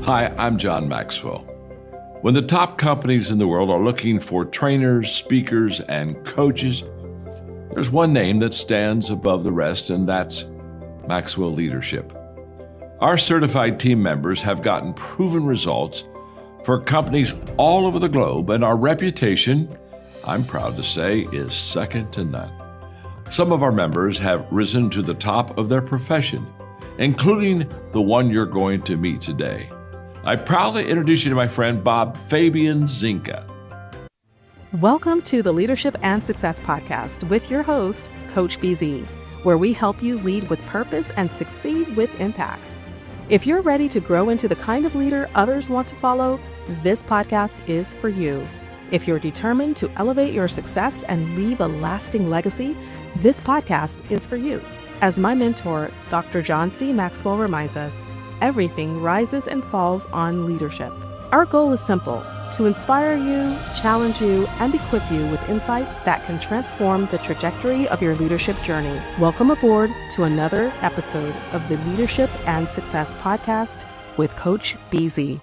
Hi, I'm John Maxwell. When the top companies in the world are looking for trainers, speakers, and coaches, there's one name that stands above the rest, and that's Maxwell Leadership. Our certified team members have gotten proven results for companies all over the globe, and our reputation, I'm proud to say, is second to none. Some of our members have risen to the top of their profession, including the one you're going to meet today. I proudly introduce you to my friend Bob Fabian Zinka. Welcome to the Leadership and Success Podcast with your host, Coach BZ, where we help you lead with purpose and succeed with impact. If you're ready to grow into the kind of leader others want to follow, this podcast is for you. If you're determined to elevate your success and leave a lasting legacy, this podcast is for you. As my mentor, Dr. John C. Maxwell reminds us, everything rises and falls on leadership. Our goal is simple: to inspire you, challenge you, and equip you with insights that can transform the trajectory of your leadership journey. Welcome aboard to another episode of the Leadership and Success Podcast with Coach BZ.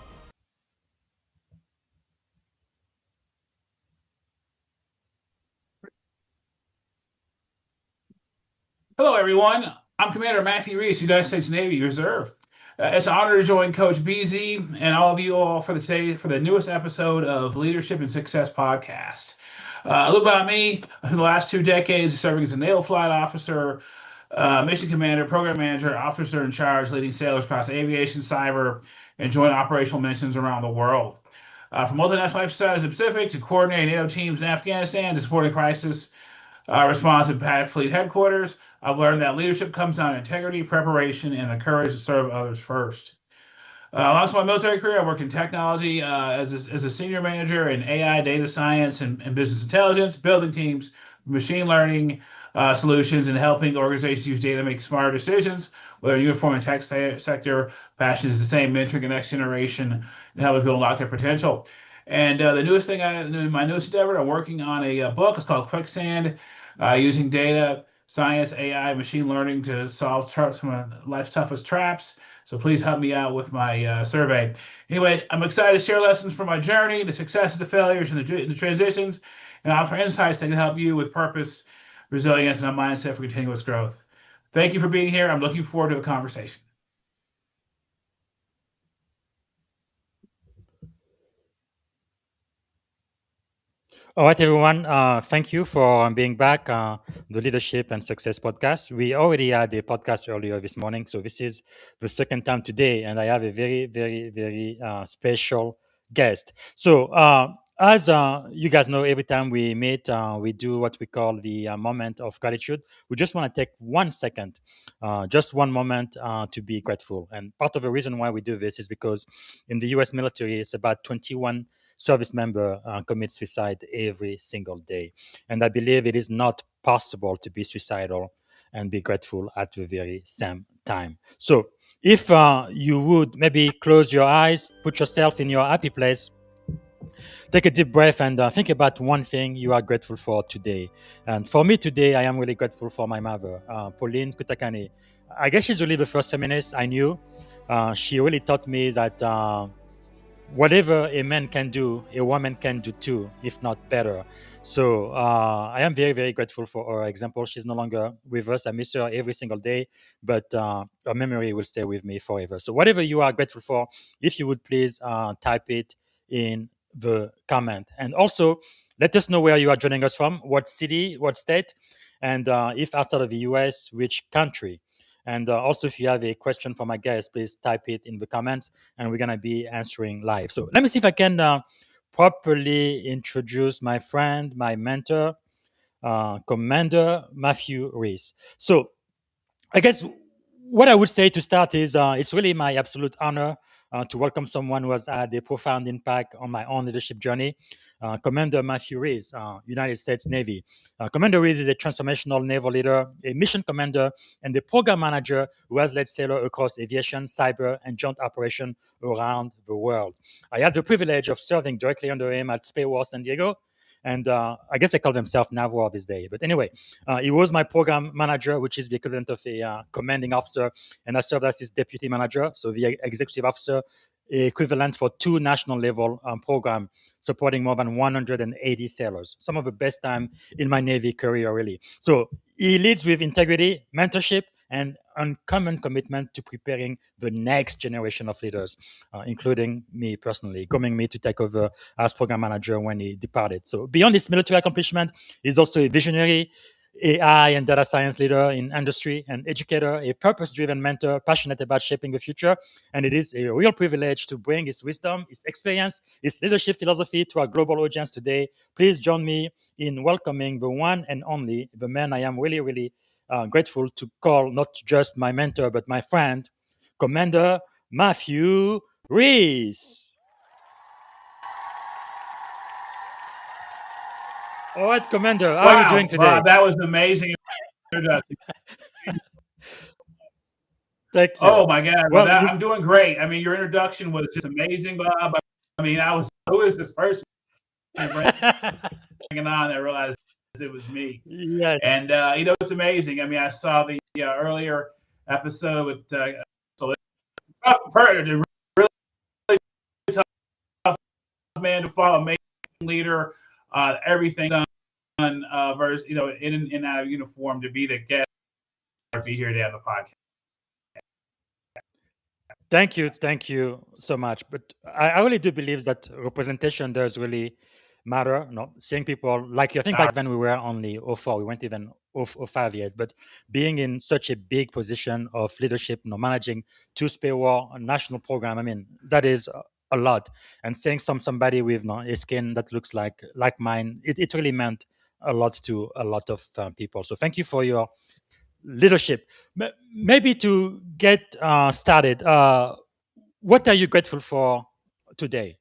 Hello, everyone. I'm Commander Matthew Reese, United States Navy Reserve. It's an honor to join Coach BZ and all of you all for the newest episode of Leadership and Success Podcast. A little about me: in the last 2 decades, serving as a Naval flight officer, mission commander, program manager, officer in charge, leading sailors across aviation, cyber, and joint operational missions around the world. From multinational exercises in the Pacific to coordinating NATO teams in Afghanistan to supporting crisis response at Pacific Fleet headquarters, I've learned that leadership comes down to integrity, preparation, and the courage to serve others first. Alongside my military career, I worked in technology as a senior manager in AI, data science, and business intelligence, building teams, machine learning solutions, and helping organizations use data to make smarter decisions. Whether uniform and tech sector, passion is the same: mentoring the next generation and helping people unlock their potential. And the newest thing, my newest endeavor, I'm working on a book. It's called Quicksand, using data science, AI, machine learning to solve some of life's toughest traps. So please help me out with my survey. Anyway, I'm excited to share lessons from my journey, the successes, the failures, and the transitions, and offer insights that can help you with purpose, resilience, and a mindset for continuous growth. Thank you for being here. I'm looking forward to the conversation. All right, everyone. Thank you for being back. The Leadership and Success Podcast. We already had a podcast earlier this morning, so this is the second time today, and I have a very, very, very special guest. So, as you guys know, every time we meet, we do what we call the moment of gratitude. We just want to take 1 second, just one moment to be grateful. And part of the reason why we do this is because in the U.S. military, it's about 21 service member commit suicide every single day. And I believe it is not possible to be suicidal and be grateful at the very same time. So if you would maybe close your eyes, put yourself in your happy place, take a deep breath, and think about one thing you are grateful for today. And for me today, I am really grateful for my mother, Pauline Kutakani. I guess she's really the first feminist I knew. She really taught me that whatever a man can do, a woman can do too, if not better. So I am very, very grateful for her example. She's no longer with us. I miss her every single day, but her memory will stay with me forever. So whatever you are grateful for, if you would please type it in the comment. And also, let us know where you are joining us from, what city, what state, and if outside of the US, which country. And also, if you have a question for my guest, please type it in the comments and we're going to be answering live. So let me see if I can properly introduce my friend, my mentor, Commander Matthew Reese. So I guess what I would say to start is it's really my absolute honor to welcome someone who has had a profound impact on my own leadership journey. Commander Matthew Reese, United States Navy. Commander Reese is a transformational naval leader, a mission commander, and a program manager who has led sailors across aviation, cyber, and joint operation around the world. I had the privilege of serving directly under him at SPAWAR San Diego, and I guess they call themselves Naval this day. But anyway, he was my program manager, which is the equivalent of a commanding officer, and I served as his deputy manager, so the executive officer, equivalent for two national level program supporting more than 180 sailors. Some of the best time in my Navy career, really. So he leads with integrity, mentorship, and uncommon commitment to preparing the next generation of leaders, including me personally, coming me to take over as program manager when he departed. So beyond his military accomplishment, he's also a visionary, AI and data science leader in industry, and educator, a purpose-driven mentor, passionate about shaping the future. And it is a real privilege to bring his wisdom, his experience, his leadership philosophy to our global audience today. Please join me in welcoming the one and only, the man I am really, really grateful to call not just my mentor, but my friend, Commander Matthew Reese. All right, Commander, how are you doing today? Wow, that was an amazing introduction. Thank you. Oh my God. Well, I'm doing great. I mean, your introduction was just amazing, Bob. I mean, who is this person you're bringing on? I realized it was me. yes. And, it's amazing. I mean, I saw the earlier episode with, so it's tough, really tough man to follow, amazing leader, everything done, versus, in and out of uniform to be the guest, or be here today on the podcast. Thank you so much. But I really do believe that representation does really matter. No, seeing people like you. I think back then we were only 04, we weren't even 05 yet. But being in such a big position of leadership, managing two war national program, I mean, that is a lot. And seeing somebody with a skin that looks like mine, it really meant a lot to a lot of people. So thank you for your leadership. Maybe to get started, what are you grateful for today?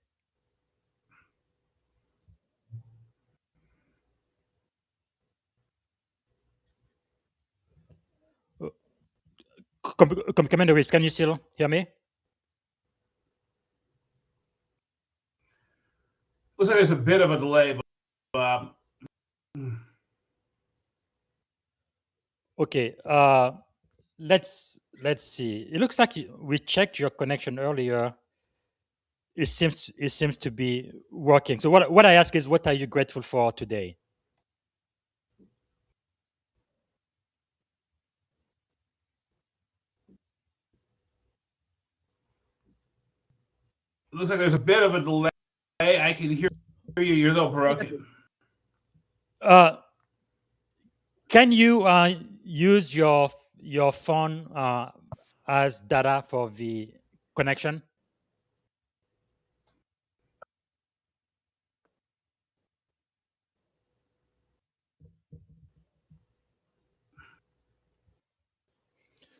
Commander Reese, can you still hear me? Looks like there's a bit of a delay, but Okay, let's see. It looks like we checked your connection earlier. It seems to be working. So what I ask is, what are you grateful for today? it looks like there's a bit of a delay. I can hear you. You're a little broken. Uh, can you use your phone as data for the connection?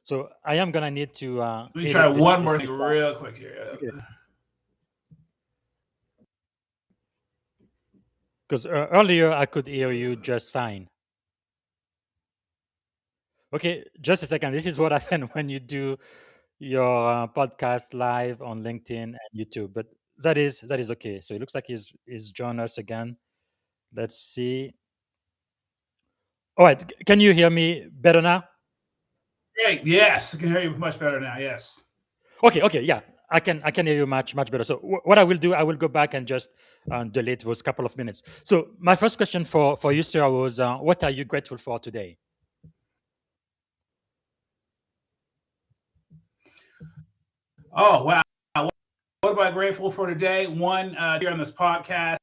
So I am gonna need to Let me try edit one this more thing slide. real quick here. Okay. Because earlier I could hear you just fine. Okay, just a second. This is what happens when you do your podcast live on LinkedIn and YouTube. But that is okay. So it looks like he's joined us again. Let's see. All right, can you hear me better now? Great. Yes, I can hear you much better now. Yes. Okay, yeah, I can hear you much better. So what I will do, I will go back and just delete those couple of minutes. So my first question for you, sir, was what are you grateful for today? Oh wow. What am I grateful for today? One, here on this podcast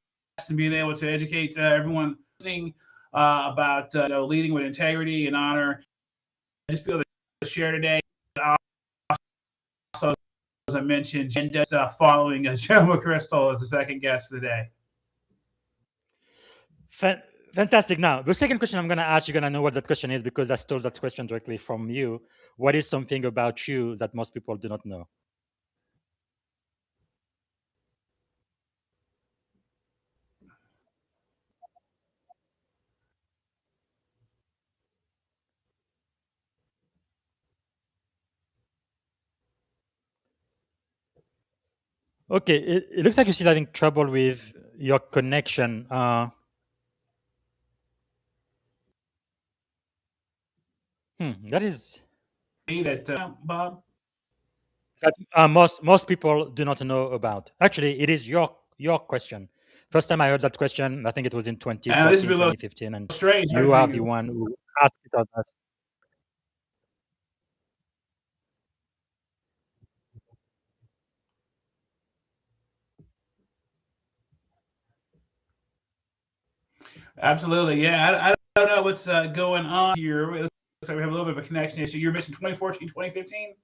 and being able to educate everyone listening about leading with integrity and honor. Just be able to share today. Also, as I mentioned, and just following Joe McChrystal as the second guest for the day. Fan- Fantastic. Now, the second question I'm going to ask, you're going to know what that question is because I stole that question directly from you. What is something about you that most people do not know? Okay, it looks like you're still having trouble with your connection. That is That Bob. that most people do not know about. Actually, it is your question. First time I heard that question, I think it was in This would 2014, be a little 2015, and strange. you are the one who asked it of us. Absolutely. Yeah. I don't know what's going on here. It looks like we have a little bit of a connection issue. You're missing 2014, 2015?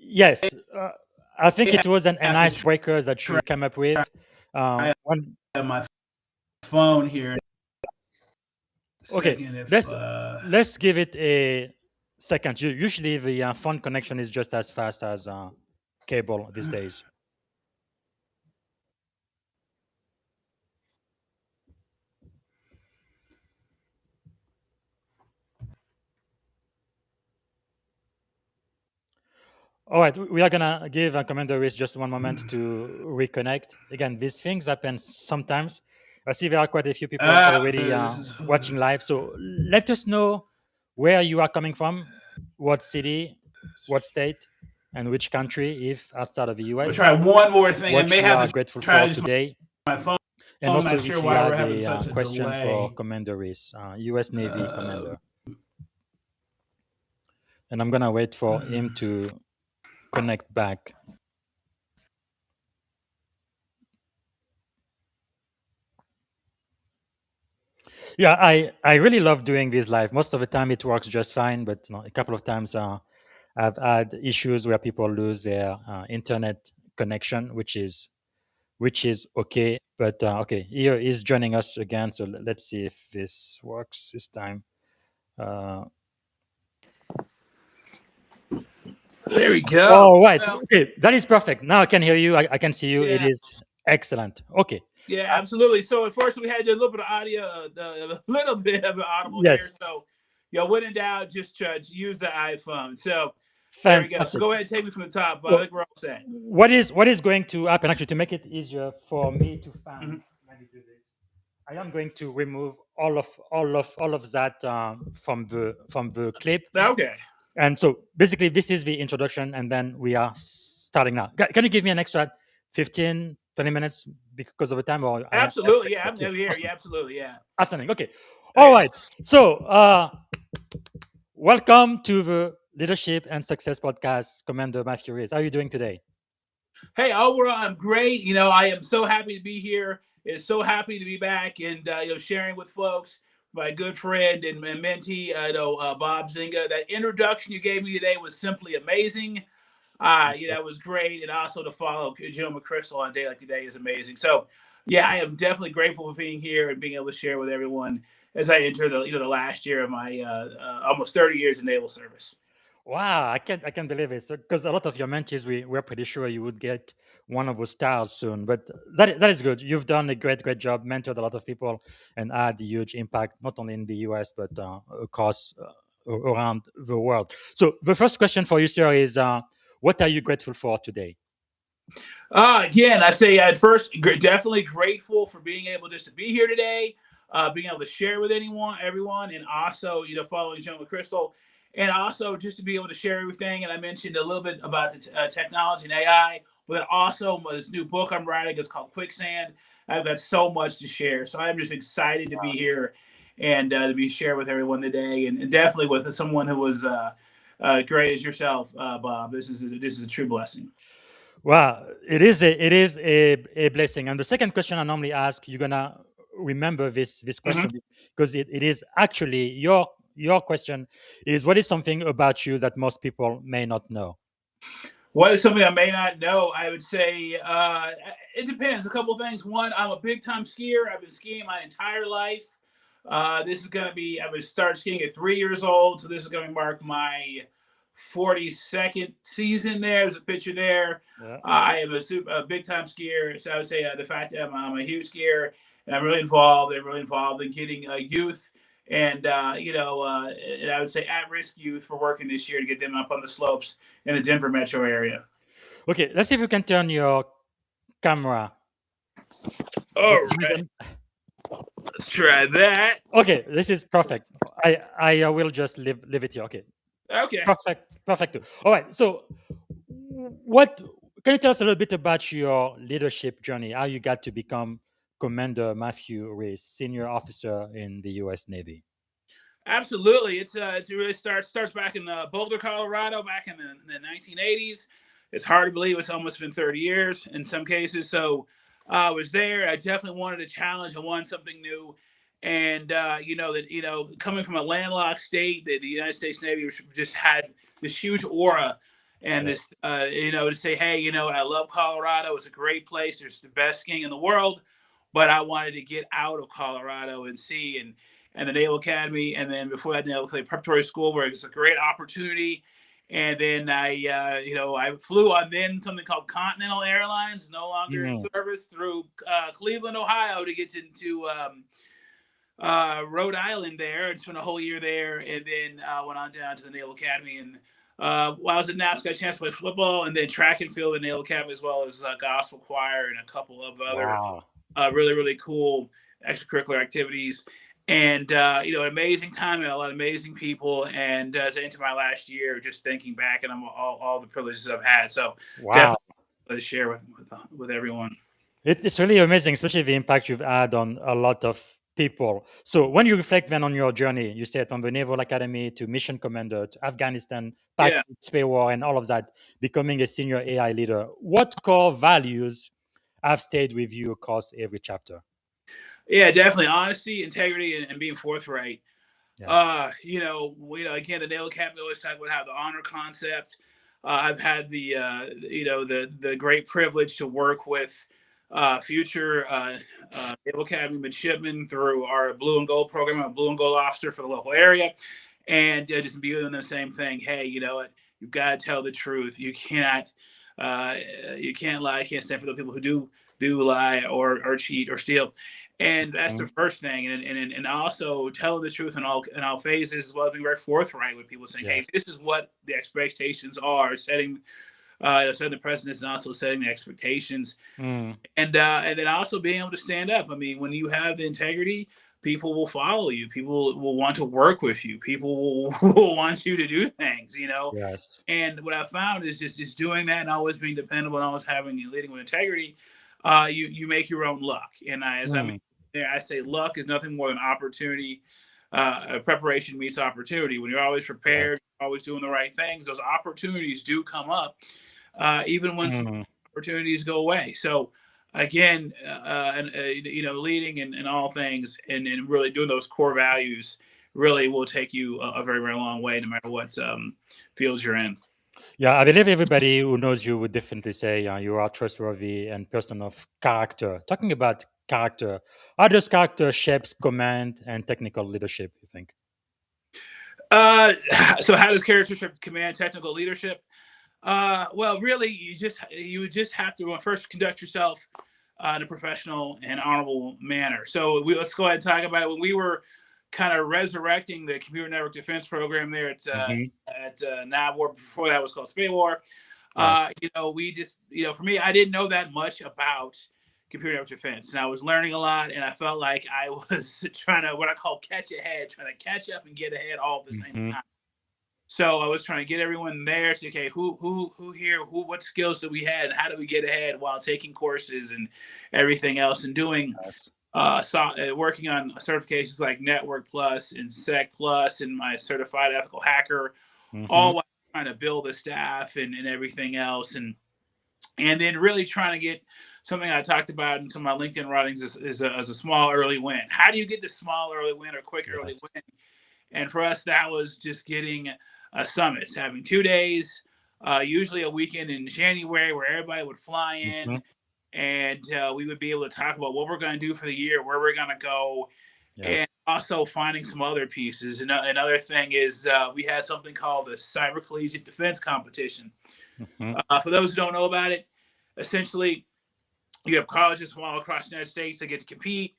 Yes, I think Yeah, it was an have to icebreaker that you came up with. try One, my phone here in a okay, second. If let's give it a second. Usually, the phone connection is just as fast as cable these days. All right, we are gonna give Commander Reese just one moment to reconnect. Again, these things happen sometimes. I see there are quite a few people already this is watching live. So let us know where you are coming from, what city, what state, and which country, if outside of the we'll US, try one more thing. I what may you have are to grateful try for just today, my phone. and I'm also not sure if you why we're have having a such a question for delay. Commander Reese, US Navy Uh, commander. And I'm gonna wait for him to connect back. Yeah, I really love doing this live. Most of the time it works just fine, but a couple of times I've had issues where people lose their internet connection, which is okay. But okay, here is joining us again. So let's see if this works this time. Uh, there we go. all right, Well, okay, that is perfect. Now I can hear you. I can see you. It yeah, is excellent. Okay, yeah, absolutely. So unfortunately, we had a little bit of audio, a little bit of audible here. yes, So, when in doubt, just use the iPhone. So there we go. So fantastic. go ahead and take me from the top. I So think we're all set. what is going to happen actually to make it easier for me to find? Mhm. Let me do this. I am going to remove all of that from the clip. Okay. And so basically, this is the introduction, and then we are starting now. Can you give me an extra 15, 20 minutes because of the time, or I have Absolutely. Yeah, extra? I'm Okay, over here. awesome, Yeah, absolutely. Yeah. outstanding. Okay, all Okay. right. So welcome to the Leadership and Success Podcast, Commander Matthew Reese. How are you doing today? Hey, overall, I'm great. I am so happy to be here. It's so happy to be back and sharing with folks. My good friend and mentee, Bob Zinga. That introduction you gave me today was simply amazing. Thank you. That was great, and also to follow Joe McChrystal on a day like today is amazing. So, yeah, I am definitely grateful for being here and being able to share with everyone as I enter the last year of my almost 30 years in naval service. Wow, I can't believe it. Because a lot of your mentees, we're pretty sure you would get one of those stars soon. But that is good. You've done a great job, mentored a lot of people, and had a huge impact not only in the US but across around the world. So the first question for you, sir, is what are you grateful for today? Again, I say at first, definitely grateful for being able just to be here today, being able to share with everyone, and also, following Joan McChrystal, and also just to be able to share everything. And I mentioned a little bit about the technology and AI, but then also this new book I'm writing is called Quicksand. I've got so much to share, so I'm just excited to be here and to be share with everyone today, and definitely with someone who was great as yourself, Bob. This is a true blessing. Well, it is a blessing. And the second question I normally ask, you're gonna remember this question because it is actually your question is what is something about you that most people may not know? What is something I may not know? I would say it depends. A couple of things. One, I'm a big time skier. I've been skiing my entire life. This is going to be, I was started skiing at 3 years old. So this is going to mark my 42nd season there. There's a picture there. Yeah. I am a big time skier. So I would say the fact that I'm a huge skier and I'm really involved. I'm really involved in getting youth and and I would say at-risk youth for working this year to get them up on the slopes in the Denver metro area. Okay, let's see if you can turn your camera. For All some right, reason. let's try that. Okay, this is perfect. I will just leave it here. Okay, Okay. perfect. All right. So, what can you tell us a little bit about your leadership journey? How you got to become Commander Matthew Reese, senior officer in the U.S. Navy? Absolutely, it really starts back in Boulder, Colorado, back in the 1980s. It's hard to believe it's almost been 30 years in some cases. So I was there. I definitely wanted a challenge. I wanted something new, and coming from a landlocked state, the United States Navy just had this huge aura. And Yes. this, to say, hey, I love Colorado. It's a great place. There's the best skiing in the world, but I wanted to get out of Colorado and see and the Naval Academy, and then before that, the Naval Academy Preparatory School, where it's a great opportunity. And then I flew on then something called Continental Airlines, no longer in Mhm. service, through Cleveland, Ohio, to get to Rhode Island there and spent a whole year there, and then went on down to the Naval Academy. And while I was at NAPS, got a chance to play football, and then track and field at the Naval Academy, as well as gospel choir and a couple of other Wow. really, really cool extracurricular activities. And an amazing time and a lot of amazing people. And as I enter my last year, just thinking back and all the privileges I've had. So Wow. definitely to share with everyone. It's really amazing, especially the impact you've had on a lot of people. So when you reflect then on your journey, you said from the Naval Academy to mission commander to Afghanistan, Yeah, Pakistan, SPAWAR, and all of that, becoming a senior AI leader. What core values have stayed with you across every chapter? yeah, definitely honesty, integrity, and being forthright. Yes. Again, the Naval Academy always talk about how the honor concept. I've had the great privilege to work with future Naval Academy midshipmen through our Blue and Gold program. I'm a Blue and Gold officer for the local area, and just be doing the same thing. Hey, you know what? You've got to tell the truth. Uh, you can't lie. You can't stand for the people who do lie or cheat or steal. And that's the Mhm. first thing, and also telling the truth in all phases, as well as being very forthright with people, saying, "Hey, Yes. this is what the expectations are." Setting the precedents and also setting the expectations, Mm. and then also being able to stand up. I mean, when you have the integrity, people will follow you. People will want to work with you. People will want you to do things. Yes. And what I found is just doing that and always being dependable and always having leading with integrity. You make your own luck. And as I'm Mm. there, I say luck is nothing more than opportunity. Preparation meets opportunity. When you're always Yeah. prepared, always doing the right things, those opportunities do come up, even when some Mm. opportunities go away. So again, leading in all things and really doing those core values really will take you a very, very long way, no matter what fields you're in. Yeah, I believe everybody who knows you would definitely say you are trustworthy and person of character. Talking about character, how does character shapes command and technical leadership, you think? Uh, so how does charactership command technical leadership? Well, really, you would just have to first conduct yourself in a professional and honorable manner. So let's go ahead and talk about it. When we were kind of resurrecting the computer network defense program there Hmm. at Naval. Before that was called SPAWAR. Yes. We just, for me, I didn't know that much about computer network defense, and I was learning a lot, and I felt like I was trying to, what I call catch ahead, trying to catch up and get ahead all at the same Hmm. time. So I was trying to get everyone there. Say, okay, who here? What skills do we have? And how do we get ahead while taking courses and everything else, and doing Yes. working on certifications like Network Plus and Sec Plus and my certified ethical hacker, Hmm. all while trying to build the staff and everything else, and then really trying to get something I talked about in some of my LinkedIn writings is a small early win. How do you get the small early win or quick early Yes. win? And for us, that was just getting summits, having 2 days, usually a weekend in January where everybody would fly in, Hmm. and we would be able to talk about what we're going to do for the year, where we're going to go, and Yes. also finding some other pieces. And another thing is we had something called the Cyber Collegiate Defense Competition. Hmm. For those who don't know about it, essentially you have colleges from all across the United States that get to compete,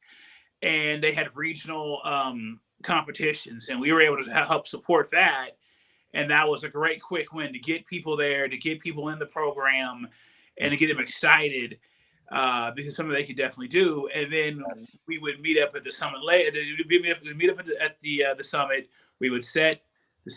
and they had regional competitions, and we were able to help support that. And that was a great quick win to get people there, to get people in the program, and to get them excited because something they could definitely do. And then Yes. we would meet up at the summit later. We'd meet up at the summit. We would set the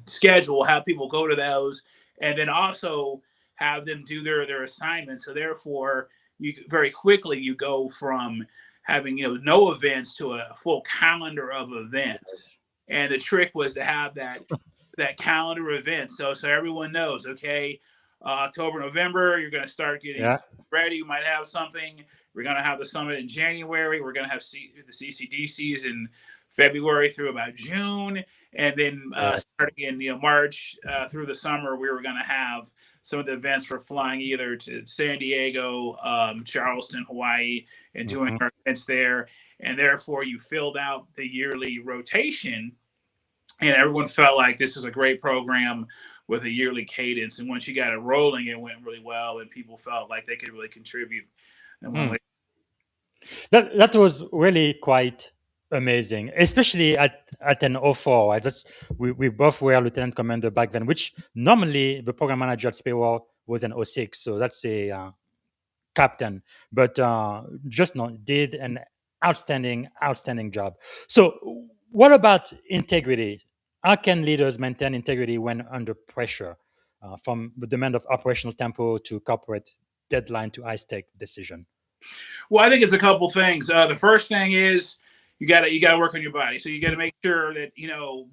schedule, have people go to those, and then also have them do their assignments. So therefore, you very quickly you go from having no events to a full calendar of events. Yes. And the trick was to have that calendar event, so everyone knows, okay, October, November, you're going to start getting Yeah. ready. You might have something. We're going to have the summit in January. We're going to have the CCDCs in February through about June, and then Yes. starting in March through the summer, we were going to have some of the events for flying either to San Diego, Charleston, Hawaii, and doing Hmm. our events there. And therefore, you filled out the yearly rotation, and everyone felt like this is a great program with a yearly cadence. And once you got it rolling, it went really well, and people felt like they could really contribute in one Hmm. way. That was really quite amazing, especially at an O4. We both were lieutenant commander back then, which normally the program manager at SPAWAR was an O6, so that's a captain, but just not did an outstanding job. So, what about integrity? How can leaders maintain integrity when under pressure, from the demand of operational tempo to corporate deadline to high stake decision? Well, I think it's a couple things. The first thing is you gotta work on your body. So you got to make sure that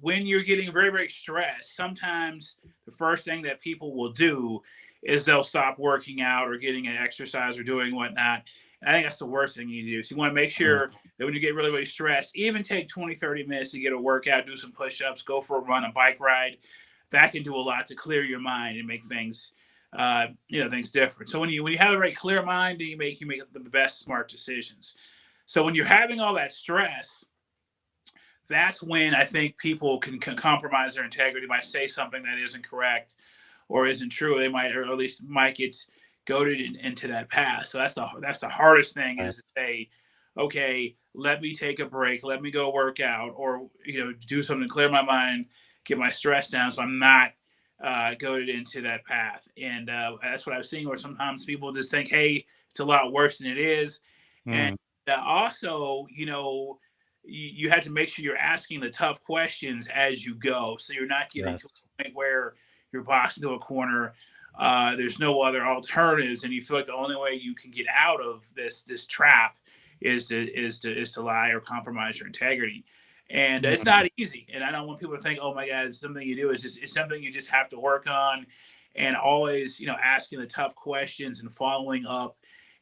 when you're getting very very stressed. Sometimes the first thing that people will do is they'll stop working out or getting an exercise or doing whatnot. And I think that's the worst thing you do. So you want to make Mm. sure that when you get really really stressed, even take 20-30 minutes to get a workout, do some push-ups, go for a run, a bike ride. That can do a lot to clear your mind and make things different. So when you have a very clear mind, you make the best smart decisions. So when you're having all that stress, that's when I think people can compromise their integrity, might say something that isn't correct or isn't true. They might, or at least might get goaded into that path. So that's the hardest thing, is to say, okay, let me take a break, let me go work out, or do something to clear my mind, get my stress down, so I'm not goaded into that path. And that's what I've seen, where sometimes people just think, hey, it's a lot worse than it is. And Mm. also, you have to make sure you're asking the tough questions as you go, so you're not getting to Yes. a point where you're boxed into a corner. There's no other alternatives, and you feel like the only way you can get out of this trap is to lie or compromise your integrity. And it's Mm. not easy. And I don't want people to think, oh my God, it's something you do. It's something you just have to work on, and always asking the tough questions and following up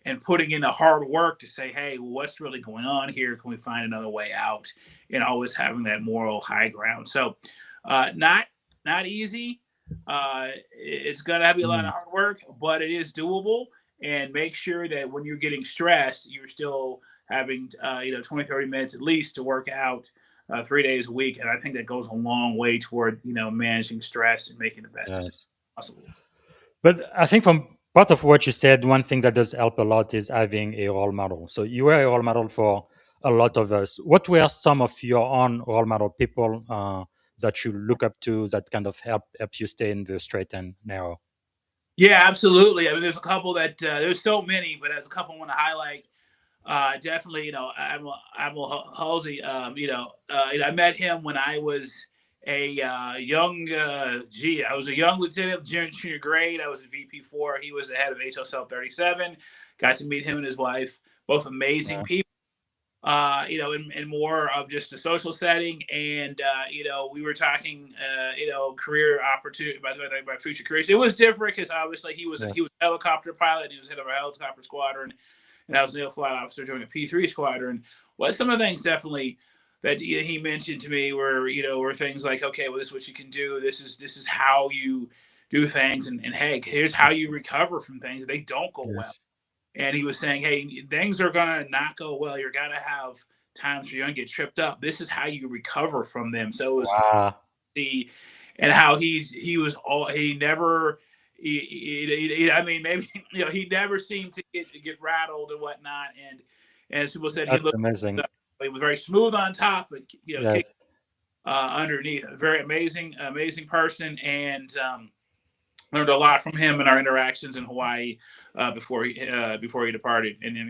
and putting in the hard work to say, hey, what's really going on here? Can we find another way out? And always having that moral high ground. So, not easy. It's gonna be a lot of Mm. hard work, but it is doable. And make sure that when you're getting stressed, you're still having 20-30 minutes at least to work out 3 days a week, and I think that goes a long way toward managing stress and making the best decision Yes. possible. But I think from part of what you said, one thing that does help a lot is having a role model. So you were a role model for a lot of us. What were some of your own role model people that you look up to that kind of help you stay in the straight and narrow? Yeah, absolutely. I mean, there's a couple that there's so many, but there's a couple I want to highlight. Definitely, Admiral Halsey. I met him when I was a young. I was a young lieutenant, junior grade. I was a VP4. He was the head of HLSL 37. Got to meet him and his wife, both amazing people. In more of just a social setting, and we were talking, career opportunity, my future careers. It was different because obviously he was a helicopter pilot. He was head of our helicopter squadron, and I was a naval flight officer during a P3 squadron. Well, some of the things definitely that he mentioned to me were things like, okay, well, this is what you can do. This is how you do things, and hey, here's how you recover from things if they don't go well. And he was saying, hey, things are going to not go well. You're going to have times where you're going to get tripped up. This is how you recover from them. So it was and how he never, I mean, maybe, he never seemed to get rattled and whatnot. And as people said, he looked amazing. He was very smooth on top, but, underneath. A very amazing person. And, learned a lot from him in our interactions in Hawaii before he departed. And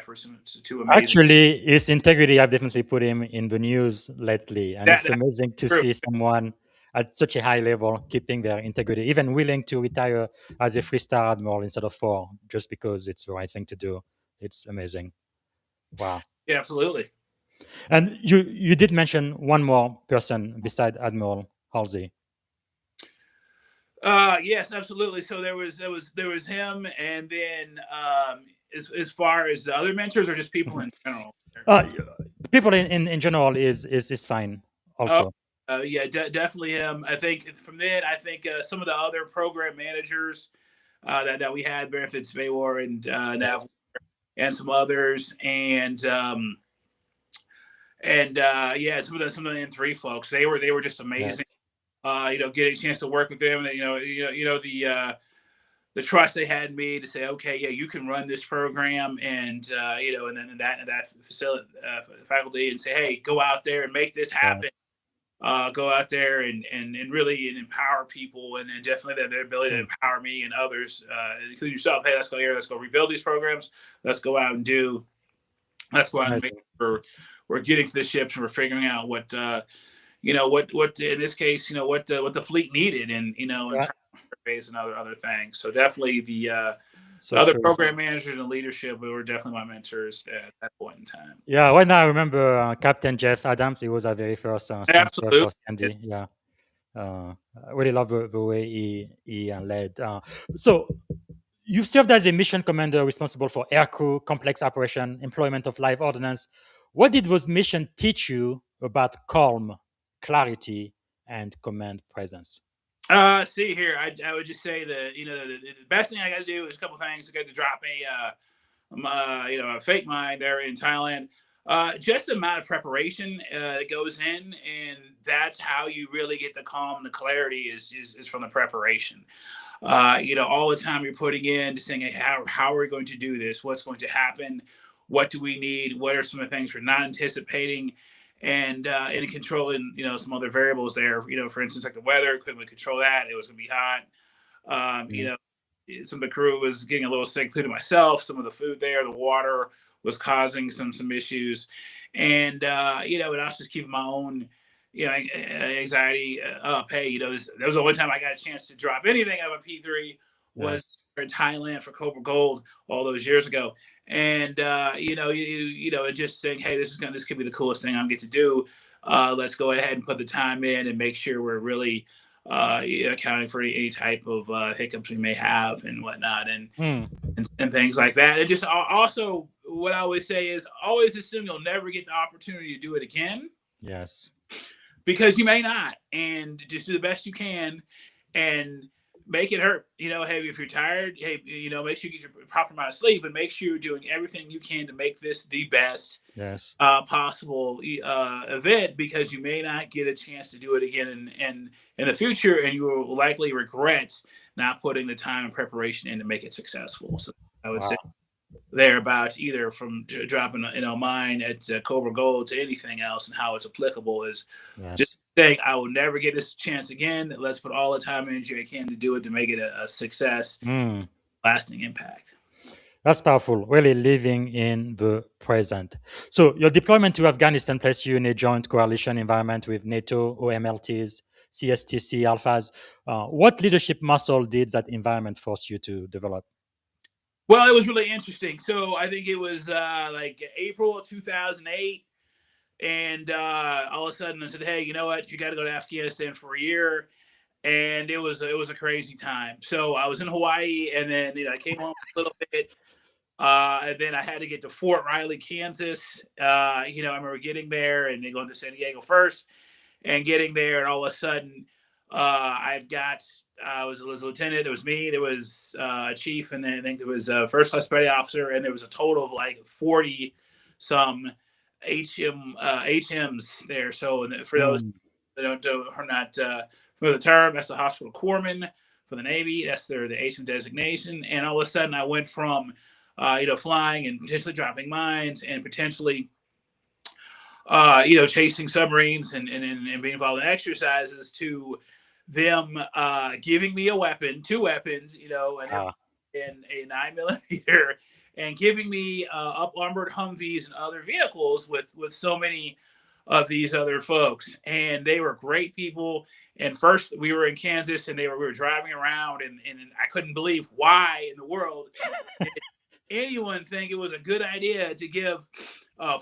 for two amazing. Actually, his integrity, I've definitely put him in the news lately, and it's amazing to see someone at such a high level keeping their integrity, even willing to retire as a 3-star admiral instead of 4, just because it's the right thing to do. It's amazing. Wow. Yeah, absolutely. And you did mention one more person beside Admiral Halsey. Yes, absolutely. So there was him, and then as far as the other mentors, or just people in general. People in general is fine. Also. Definitely him. I think from then, some of the other program managers that we had, Broomfield, SPAWAR, and Naval, and some others, and some of the N3 folks. They were just amazing. Getting a chance to work with them, the trust they had in me to say, okay, yeah, you can run this program, and and then that facility faculty, and say, hey, go out there and make this happen. Go out there and really empower people, and definitely their ability to empower me and others, including yourself. Hey, let's go here. Let's go rebuild these programs. Let's go out and do. Let's go out and make sure we're getting to the ships, and we're figuring out what what in this case, what the fleet needed, and base and other things. So definitely the other program managers and leadership were definitely my mentors at that point in time. Yeah, right now I remember Captain Jeff Adams. He was our very first sponsor for Sandy. Yeah, I really love the way he led. So you've served as a mission commander responsible for aircrew, complex operation, employment of live ordnance. What did those missions teach you about calm, clarity, and command presence? See here, I would just say that the best thing I got to do is a couple things. I got to drop a fake mine there in Thailand. Just the amount of preparation that goes in, and that's how you really get the calm and the clarity is from the preparation. All the time you're putting in to saying, hey, how are we going to do this? What's going to happen? What do we need? What are some of the things we're not anticipating? And controlling, some other variables there, for instance, like the weather, couldn't we control that? It was going to be hot. Some of the crew was getting a little sick, including myself. Some of the food there, the water was causing some issues. And, and I was just keeping my own, anxiety up. Hey, that was the only time I got a chance to drop anything out of a P3 was in Thailand for Cobra Gold all those years ago. And and just saying, hey, this could be the coolest thing I'm get to do. Let's go ahead and put the time in and make sure we're really accounting for any type of hiccups we may have and whatnot, and things like that. And just also, what I always say is always assume you'll never get the opportunity to do it again. Yes. Because you may not, and just do the best you can. And make it hurt. Hey, if you're tired, hey, make sure you get your proper amount of sleep, and make sure you're doing everything you can to make this the best Yes. possible event, because you may not get a chance to do it again in the future, and you will likely regret not putting the time and preparation in to make it successful. So I would say Wow. thereabouts, either from dropping mine at Cobra Gold to anything else, and how it's applicable is just Yes. saying, I will never get this chance again. Let's put all the time and energy I can to do it, to make it a success, Mm. lasting impact. That's powerful, really living in the present. So, your deployment to Afghanistan placed you in a joint coalition environment with NATO, OMLTs, CSTC, Alphas. What leadership muscle did that environment force you to develop? Well, it was really interesting. So I think it was like April of 2008. And all of a sudden I said, hey, you know what? You got to go to Afghanistan for a year. And it was a crazy time. So I was in Hawaii, and then I came home a little bit. And then I had to get to Fort Riley, Kansas. I remember getting there and then going to San Diego first, and getting there, and all of a sudden, I was a lieutenant. It was me. There was a chief, and then I think there was a first class petty officer, and there was a total of like 40 some HMs there. So for those Mm. that are not familiar with the term, that's the hospital corpsman for the Navy. That's the HM designation. And all of a sudden, I went from flying and potentially dropping mines, and potentially chasing submarines, and being involved in exercises, to them giving me a weapon, two weapons, Ah, and a 9mm, and giving me up armored Humvees and other vehicles with so many of these other folks. And they were great people. And first we were in Kansas, and we were driving around, and I couldn't believe why in the world did anyone think it was a good idea to give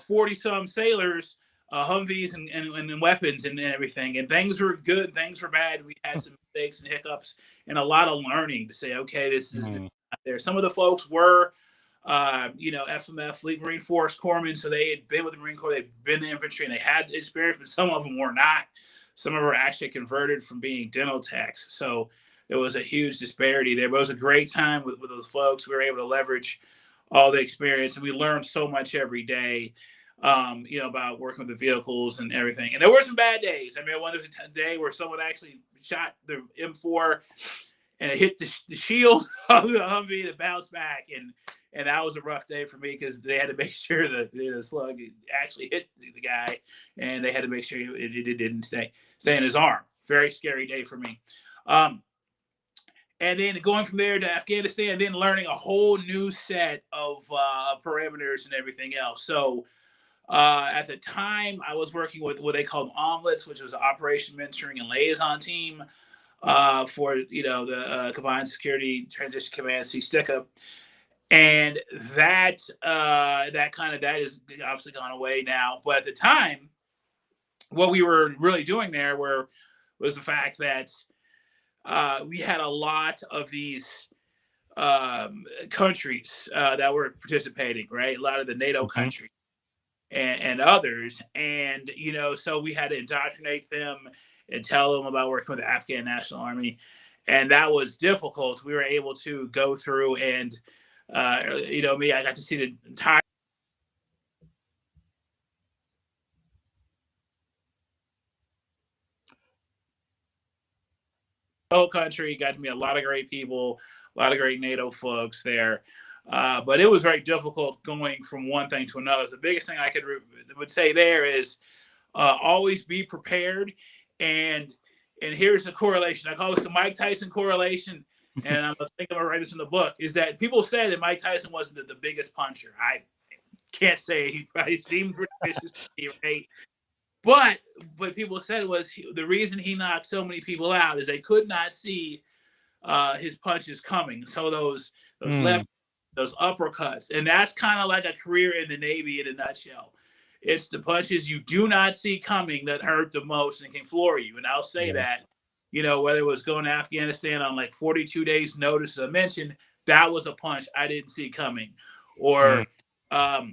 40 some sailors Humvees and weapons and everything. And things were good, things were bad. We had some mistakes and hiccups, and a lot of learning to say, okay, this is mm. not there. Some of the folks were, FMF, Fleet Marine Force corpsmen, so they had been with the Marine Corps, they'd been in the infantry, and they had experience, but some of them were not. Some of them were actually converted from being dental techs. So there was a huge disparity there. But it was a great time with those folks. We were able to leverage all the experience, and we learned so much every day, about working with the vehicles and everything. And there were some bad days. I mean, there was a day where someone actually shot the M4, and it hit the shield of the Humvee, to bounce back, and that was a rough day for me, because they had to make sure that the slug actually hit the guy, and they had to make sure it didn't stay in his arm. Very scary day for me. And then going from there to Afghanistan, and then learning a whole new set of parameters and everything else. So at the time, I was working with what they called omelets, which was an operation mentoring and liaison team for the Combined Security Transition Command, CSTICA. And that is obviously gone away now. But at the time, what we were really doing there was the fact that we had a lot of these countries that were participating, right? A lot of the NATO Mm-hmm. countries and others. And, so we had to indoctrinate them and tell them about working with the Afghan National Army. And that was difficult. We were able to go through and, I got to see the entire whole country, got to meet a lot of great people, a lot of great NATO folks there. But it was very difficult going from one thing to another. The biggest thing I would say there is always be prepared. And here's the correlation. I call this the Mike Tyson correlation. And I'm thinking about writing this in the book, is that people say that Mike Tyson wasn't the biggest puncher. I can't say. He probably seemed pretty vicious to me, right? But people said was the reason he knocked so many people out is they could not see his punches coming. So those left, those uppercuts, and that's kind of like a career in the Navy in a nutshell. It's the punches you do not see coming that hurt the most and can floor you. And I'll say Yes. that, whether it was going to Afghanistan on like 42 days notice, I mentioned, that was a punch I didn't see coming, or or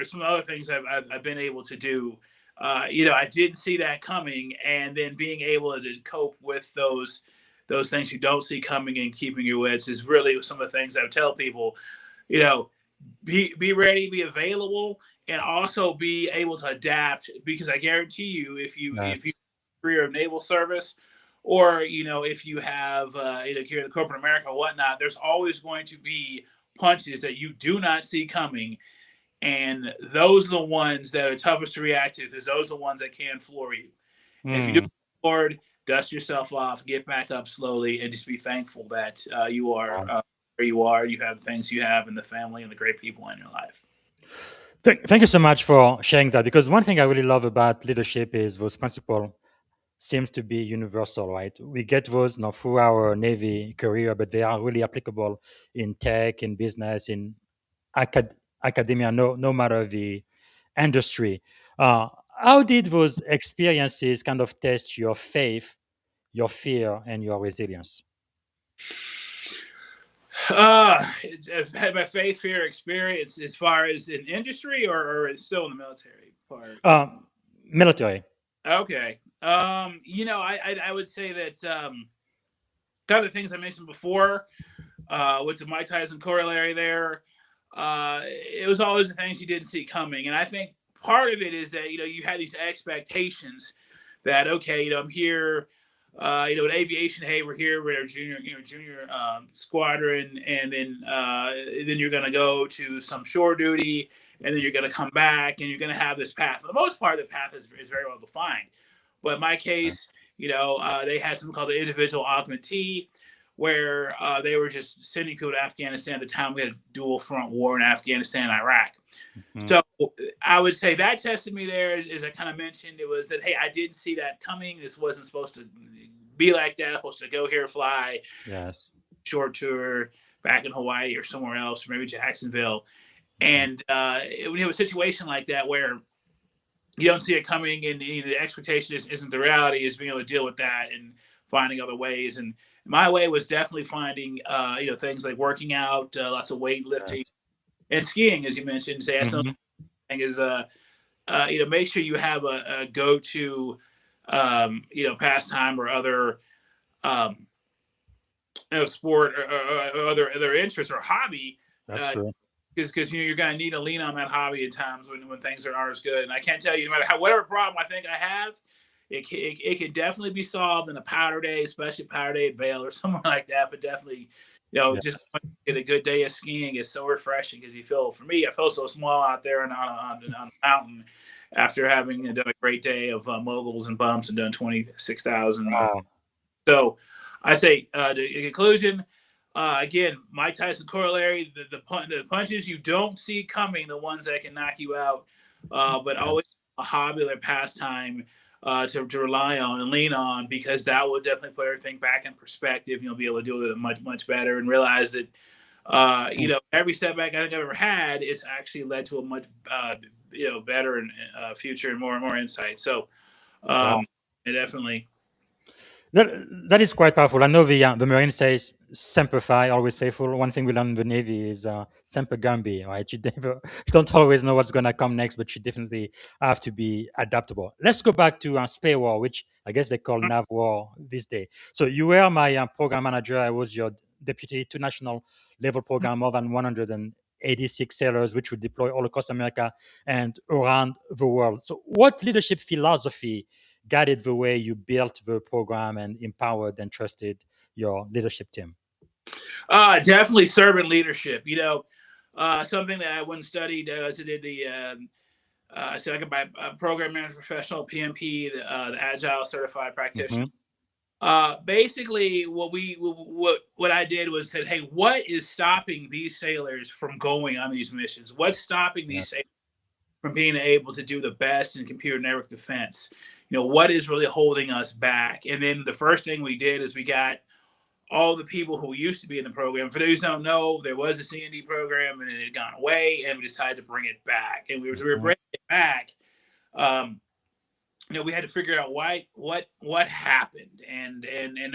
some other things I've been able to do. I didn't see that coming, and then being able to cope with those those things you don't see coming and keeping your wits is really some of the things I would tell people. You know, be ready, be available, and also be able to adapt. Because I guarantee you, if you Yes. career of naval service, or if you have here in corporate America or whatnot, there's always going to be punches that you do not see coming, and those are the ones that are toughest to react to because those are the ones that can floor you. And if you do Mm. forward, dust yourself off, get back up slowly, and just be thankful that you are Wow. where you are. You have the things you have, and the family, and the great people in your life. Thank you so much for sharing that, because one thing I really love about leadership is those principles seems to be universal, right? We get those now through our Navy career, but they are really applicable in tech, in business, in academia, no matter the industry. Uh, how did those experiences kind of test your faith, your fear, and your resilience? Had my faith, fear, experience as far as in industry, or it's still in the military part. Military. Okay. I would say that kind of the things I mentioned before, with the Mike Tyson corollary there, it was always the things you didn't see coming. And I think part of it is that, you had these expectations that, okay, I'm here, in aviation, hey, we're here, we're junior squadron, and then you're going to go to some shore duty, and then you're going to come back, and you're going to have this path. For the most part, the path is very well defined. But in my case, they had something called the individual augmentee, where they were just sending people to Afghanistan at the time we had a dual front war in Afghanistan and Iraq. Mhm. So I would say that tested me there, as I kind of mentioned. It was that, hey, I didn't see that coming. This wasn't supposed to be like that. I'm supposed to go here, fly, Yes. short tour back in Hawaii or somewhere else, or maybe Jacksonville. Mhm. And when you have a situation like that where you don't see it coming, and the expectation isn't the reality, is being able to deal with that and finding other ways. And my way was definitely finding things like working out, lots of weightlifting, Yes. and skiing, as you mentioned. Say that's another Mhm. thing is make sure you have a go-to pastime or other um, sport, or other interest or hobby, That's true. because you're going to need to lean on that hobby at times when things aren't as good. And I can't tell you, no matter whatever problem I think I have, it can definitely be solved in a powder day, especially powder day at Vail or somewhere like that. But definitely, just Yes. get a good day of skiing is so refreshing, because for me, I feel so small out there and on the mountain after having done a great day of moguls and bumps and done 26,000. Wow. So I say, in conclusion, again, Mike Tyson corollary, the punches you don't see coming, the ones that can knock you out, but always Yes. a hobby or pastime to rely on and lean on, because that will definitely put everything back in perspective. You'll be able to deal with it much, much better, and realize that, Mm. every setback I think I've ever had is actually led to a much, better and future and more insight. So, Wow. it definitely. That that is quite powerful. I know the Marine says "semper fi," always faithful. One thing we learn in the Navy is "semper gumby," right? You don't always know what's gonna come next, but you definitely have to be adaptable. Let's go back to SPAWAR, which I guess they call Naval this day. So you were my program manager. I was your deputy to national level program, more than 186 sailors, which would deploy all across America and around the world. So, what leadership philosophy guided the way you built the program and empowered and trusted your leadership team? Definitely servant leadership. Something that I went and studied as I did the so I got my program manager professional PMP, the Agile Certified Practitioner. Hmm. Basically, what I did was said, hey, what is stopping these sailors from going on these missions? What's stopping these Yes. sailors from being able to do the best in computer network defense? What is really holding us back? And then the first thing we did is we got all the people who used to be in the program. For those who don't know, there was a C&D program, and it had gone away, and we decided to bring it back. And we were Mhm. bringing it back. Um, we had to figure out what happened, and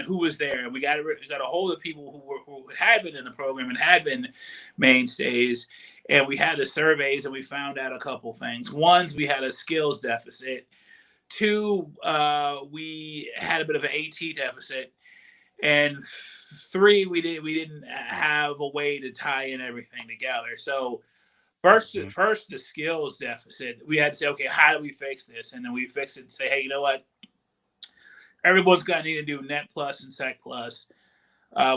who was there. And we got a hold of people who had been in the program and had been mainstays. And we had the surveys, and we found out a couple things. One, we had a skills deficit. Two, we had a bit of an AT deficit. and 3, we didn't have a way to tie in everything together. So first, the skills deficit, we had to say, okay, how do we fix this? And then we fix it and say, hey, you know what? Everyone's going to need to do Net Plus and Sec Plus,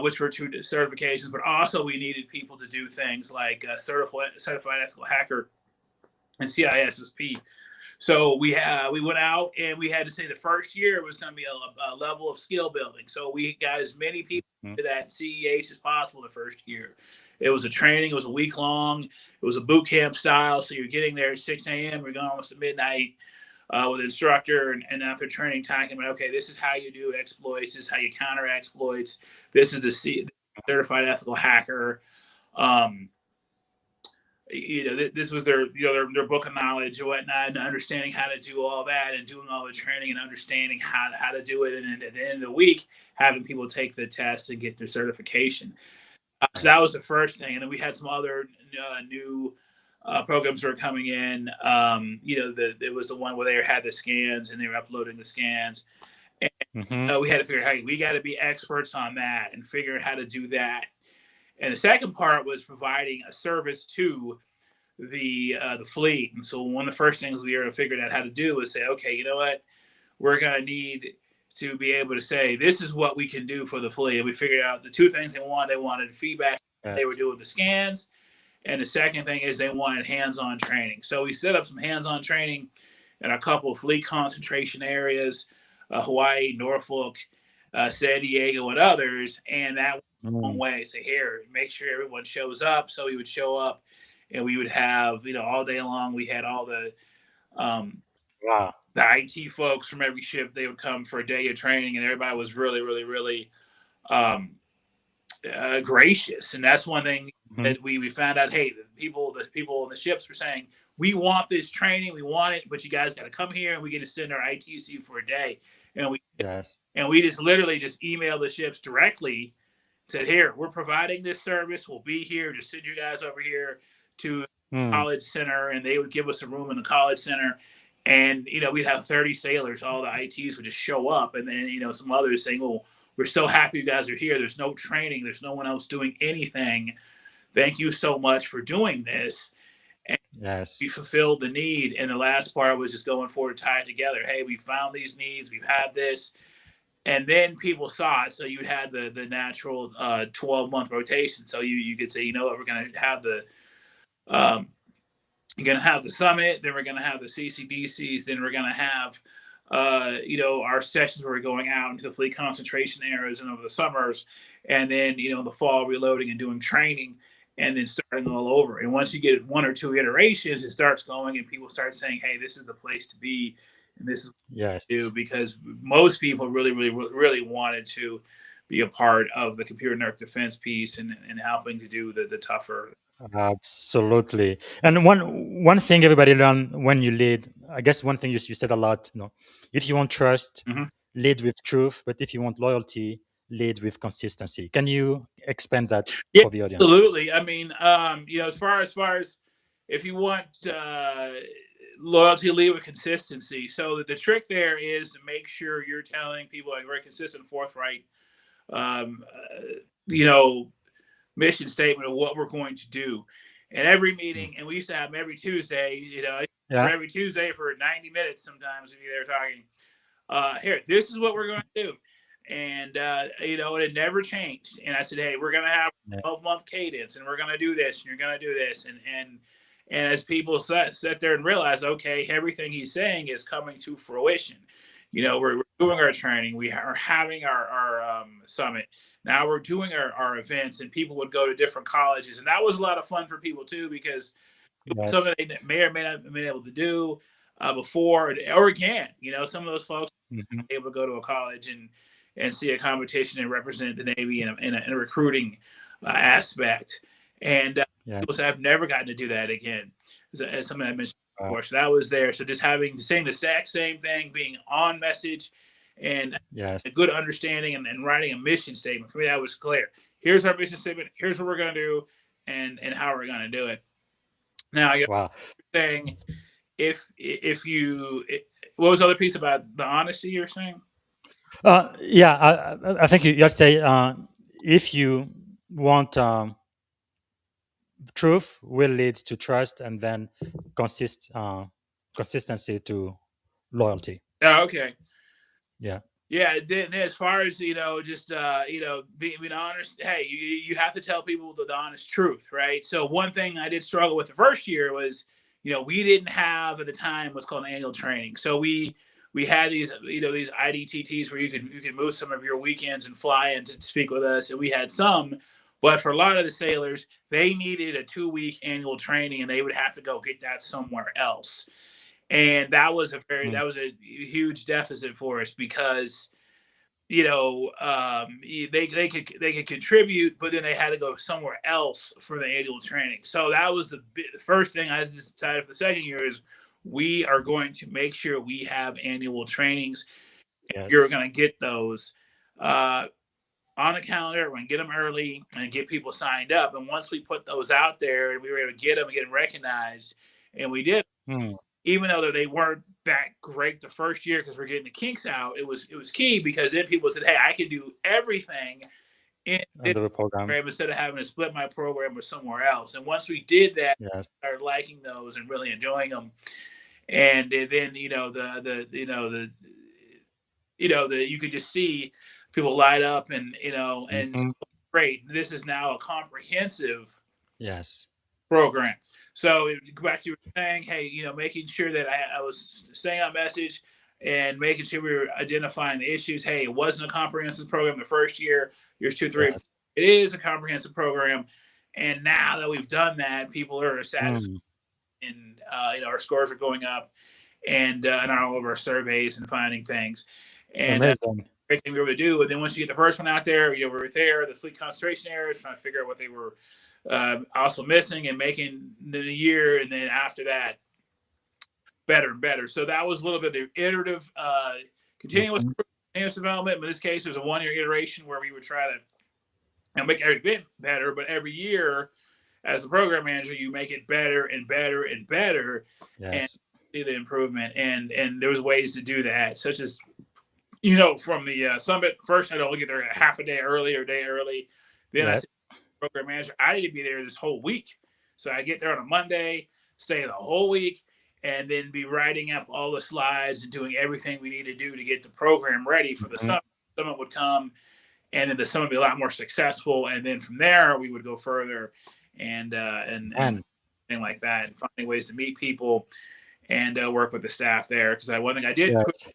which were 2 certifications, but also we needed people to do things like Certified Ethical Hacker and CISSP. So we went out and we had to say the first year was going to be a level of skill building. So we got as many people to that CEH as possible the first year. It was a training. It was a week long. It was a boot camp style. So you're getting there at 6 a.m. We're going almost at midnight with an instructor. And after training, talking about, okay, this is how you do exploits. This is how you counter exploits. This is the Certified Ethical Hacker. This was their book of knowledge and whatnot, and understanding how to do all that and doing all the training and understanding how to do it. And at the end of the week, having people take the test and get their certification. So that was the first thing. And then we had some other new programs that were coming in. It was the one where they had the scans and they were uploading the scans. And we had to figure out, hey, we got to be experts on that and figure out how to do that. And the second part was providing a service to the fleet. And so one of the first things we figured out how to do was say, okay, you know what? We're going to need to be able to say, this is what we can do for the fleet. And we figured out the 2 things they wanted. They wanted feedback. They were doing the scans. And the second thing is they wanted hands-on training. So we set up some hands-on training in a couple of fleet concentration areas, Hawaii, Norfolk, San Diego, and others. And that went a long way. Say, here, make sure everyone shows up. So we would show up and we would have, all day long, we had all the IT folks from every ship. They would come for a day of training, and everybody was really, really, really gracious. And that's one thing that we found out. Hey, the people on the ships were saying, we want this training, we want it, but you guys got to come here, and we get to send our ITC for a day. And we just literally just emailed the ships directly, said, here, we're providing this service, we'll be here, just send you guys over here to College Center, and they would give us a room in the College Center. And we'd have 30 sailors. All the ITs would just show up, and then some others saying, "Oh, we're so happy you guys are here. There's no training. There's no one else doing anything. Thank you so much for doing this." And we fulfilled the need. And the last part was just going forward to tie it together. Hey, we found these needs. We've had this. And then people saw it. So you had the natural 12-month rotation. So you could say, you know what, we're going to have you're going to have the summit, then we're going to have the CCDCs, then we're going to have, our sessions where we're going out into the fleet concentration areas and over the summers, and then, the fall reloading and doing training, and then starting all over. And once you get 1 or 2 iterations, it starts going and people start saying, hey, this is the place to be. And this is what to do, because most people really, really, really wanted to be a part of the computer network defense piece and helping to do the tougher. Absolutely. And one thing everybody learn when you lead, I guess one thing you said a lot, if you want trust, lead with truth, but if you want loyalty, lead with consistency. Can you expand that for the audience? Absolutely. I mean, as far as if you want loyalty, lead with consistency. So the trick there is to make sure you're telling people very consistent, forthright, mission statement of what we're going to do. And every meeting, and we used to have them every Tuesday, every Tuesday for 90 minutes sometimes if you're there talking. Here, this is what we're going to do. And, it never changed. And I said, hey, we're going to have a 12-month cadence, and we're going to do this, and you're going to do this. And as people sat there and realized, okay, everything he's saying is coming to fruition. We're doing our training. We are having our summit. Now we're doing our events, and people would go to different colleges. And that was a lot of fun for people, too, because some of they may or may not have been able to do before or again. Some of those folks are able to go to a college and see a competition and represent the Navy in a recruiting aspect. And people say, I've never gotten to do that again, as something I mentioned before. So that was there. So just saying the exact same thing, being on message, and a good understanding, and writing a mission statement. For me, that was clear. Here's our mission statement. Here's what we're going to do, and how we're going to do it. Now, saying what was the other piece about the honesty you're saying? I think you have to say if you want truth will lead to trust, and then consistency to loyalty. Oh, okay. Yeah. Yeah, then as far as just being honest, hey, you have to tell people the honest truth, right? So one thing I did struggle with the first year was, we didn't have at the time what's called annual training. So we had these these IDTTs where you could move some of your weekends and fly in to speak with us, and we had some. But for a lot of the sailors, they needed a 2-week annual training, and they would have to go get that somewhere else. And Mm. that was a huge deficit for us because they could contribute, but then they had to go somewhere else for the annual training. So that was the first thing I just decided for the second year is we are going to make sure we have annual trainings. You're Yes. going to get those uh, on a calendar. We're going to get them early and get people signed up. And once we put those out there and we were able to get them and get them recognized, and we did, Mm. even though they weren't that great the first year because we're getting the kinks out, it was key because then people said, "Hey, I can do everything in this Under the program. program instead of having to split my program with somewhere else." And once we did that, Yes. I started liking those and really enjoying them. And then the you could just see people light up and Hmm. great. This is now a comprehensive Yes. program. So go back to you were saying, hey, making sure that I was staying on message and making sure we were identifying the issues. Hey, it wasn't a comprehensive program the first year, years 2, 3, and 4. Yes. It is a comprehensive program, and now that we've done that, people are satisfied, Mm. and our scores are going up, and all of our surveys and finding things, and Amazing. great thing we were able to do. And then once you get the first one out there, we were there, the fleet concentration areas, trying to figure out what they were also missing and making the year. And then after that, better and better. So that was a little bit of the iterative, continuous, Hmm. continuous development. But in this case, it was a 1-year iteration where we would try to make every bit better. But every year, as the program manager, you make it better and better and better, and Yes. see the improvement. And there was ways to do that, such as from the summit. First, I'd only get there a half a day early or a day early. Then I Yes. said, program manager, I need to be there this whole week. So I get there on a Monday, stay the whole week, and then be writing up all the slides and doing everything we need to do to get the program ready for the Hmm. summit. The summit would come, and then the summit would be a lot more successful. And then from there, we would go further and And thing like that, and finding ways to meet people and work with the staff there. Because one thing I did yes.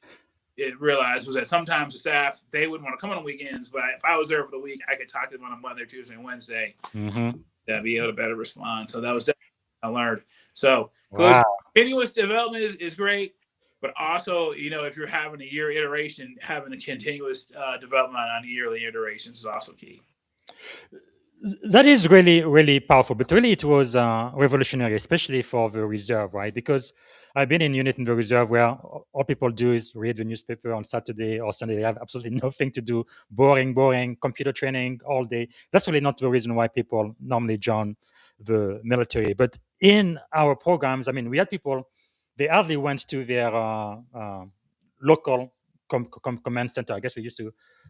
realized was that sometimes the staff they wouldn't want to come on weekends, but if I was there for the week, I could talk to them on a Monday, Tuesday, and Wednesday Hmm. to be able to better respond. So that was definitely I learned. So Wow. continuous development is great, but also if you're having a year iteration, having a continuous development on yearly iterations is also key. That is really, really powerful. But really, it was revolutionary, especially for the reserve, right? Because I've been in unit in the reserve where all people do is read the newspaper on Saturday or Sunday. They have absolutely nothing to do. Boring, boring, computer training all day. That's really not the reason why people normally join the military. But in our programs, I mean, we had people, they hardly went to their local command center. I guess we used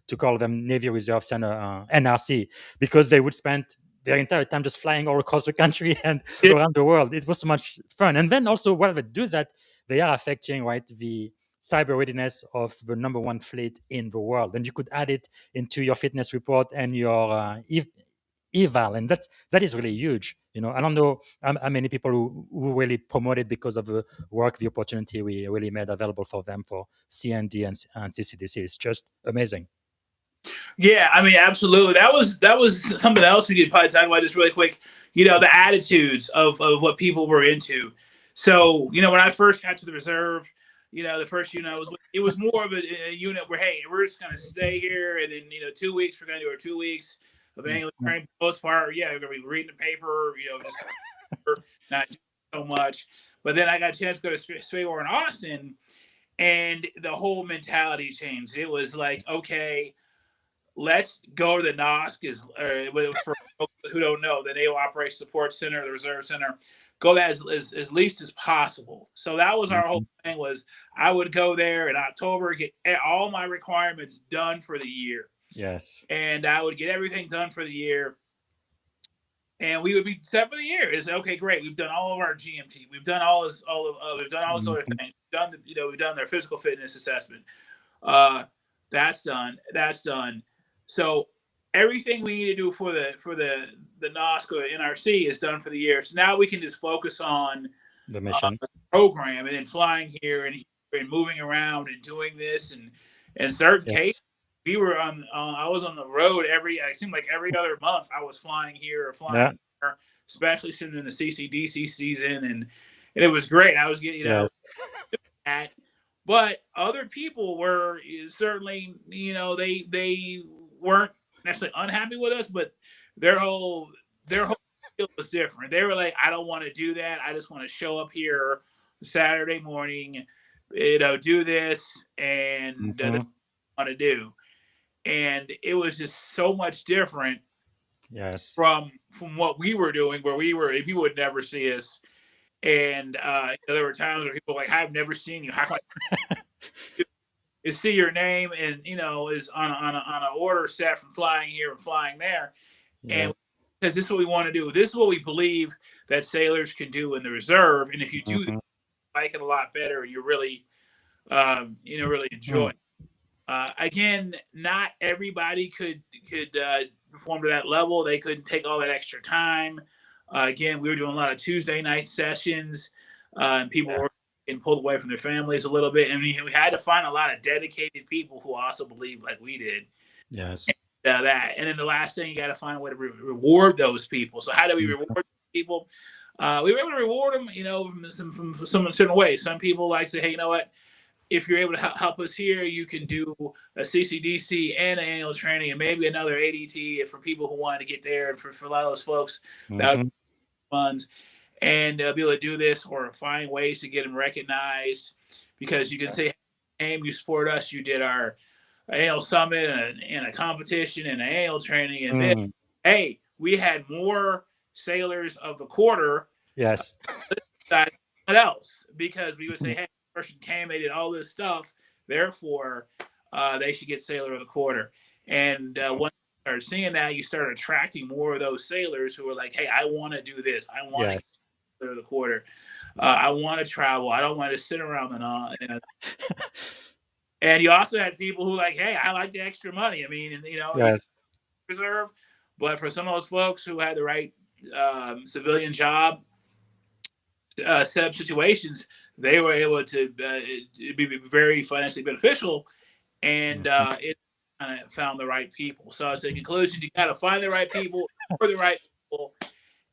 to call them Navy Reserve Center, NRC, because they would spend their entire time just flying all across the country and Yeah, around the world. It was so much fun. And then also, while they do that, they are affecting, right, the cyber readiness of the number one fleet in the world. And you could add it into your fitness report and your eval, and that is really huge. I don't know how many people who really promote it because of the work, the opportunity we really made available for them for CND and CCDC. It's just amazing. yeah, I mean, absolutely. That was something else we could probably talk about just really quick. The attitudes of what people were into. So, when I first got to the reserve, the first unit I was with, it was more of a unit where, hey, we're just gonna stay here, and then 2 weeks we're gonna do our 2 weeks of annual Mhm. training. For the most part, yeah, we're gonna be reading the paper, just not doing so much. But then I got a chance to go to SPAWAR in Austin, and the whole mentality changed. It was like, okay, let's go to the NOSC for who don't know, the Naval Operations Support Center, the Reserve Center, go that as least as possible. So that was our whole thing. Was I would go there in October, get all my requirements done for the year. Yes. And I would get everything done for the year. And we would be set for the year. It's okay, great. We've done all of our GMT. We've done all this, we've done all this other things. We've done their physical fitness assessment. That's done. That's done. So everything we need to do for the NOSCO NRC is done for the year. So now we can just focus on the mission program, and then flying here and moving around and doing this. And in certain cases, we were I was on the road it seemed like every other month I was flying here or flying there, especially soon in the CCDC season. And it was great. I was getting, that. But other people were certainly, they weren't necessarily unhappy with us, but their whole deal was different. They were like, I don't want to do that. I just want to show up here Saturday morning, do this, and that's what I want to do. And it was just so much different from what we were doing, where people would never see us. And there were times where people were like, I've never seen you. How can I see your name and is on an order set from flying here and flying there. And because this is what we want to do. This is what we believe that sailors can do in the reserve. And if you do, you like it a lot better, and you really really enjoy it. Again, not everybody could perform to that level. They couldn't take all that extra time. Again, we were doing a lot of Tuesday night sessions, and people were getting pulled away from their families a little bit. And we had to find a lot of dedicated people who also believed like we did. Yes. And then the last thing, you got to find a way to reward those people. So how do we reward people? We were able to reward them, from some certain ways. Some people like to say, hey, you know what? If you're able to help us here, you can do a CCDC and an annual training and maybe another ADT for people who wanted to get there. And for a lot of those folks, that would be funds. And be able to do this or find ways to get them recognized, because you can say, hey, you support us. You did our annual summit and a competition and an annual training. And then, hey, we had more sailors of the quarter. Yes. Than else, because we would say, hey, person came, they did all this stuff, therefore they should get sailor of the quarter. And once you start seeing that, you start attracting more of those sailors who are like, hey, I want to do this. I want to get sailor of the quarter. I want to travel. I don't want to sit around and you also had people who like, hey, I like the extra money. I mean, reserve, but for some of those folks who had the right civilian job set up situations, they were able to be very financially beneficial, and it kind of found the right people. So as a conclusion, you got to find the right people for the right people,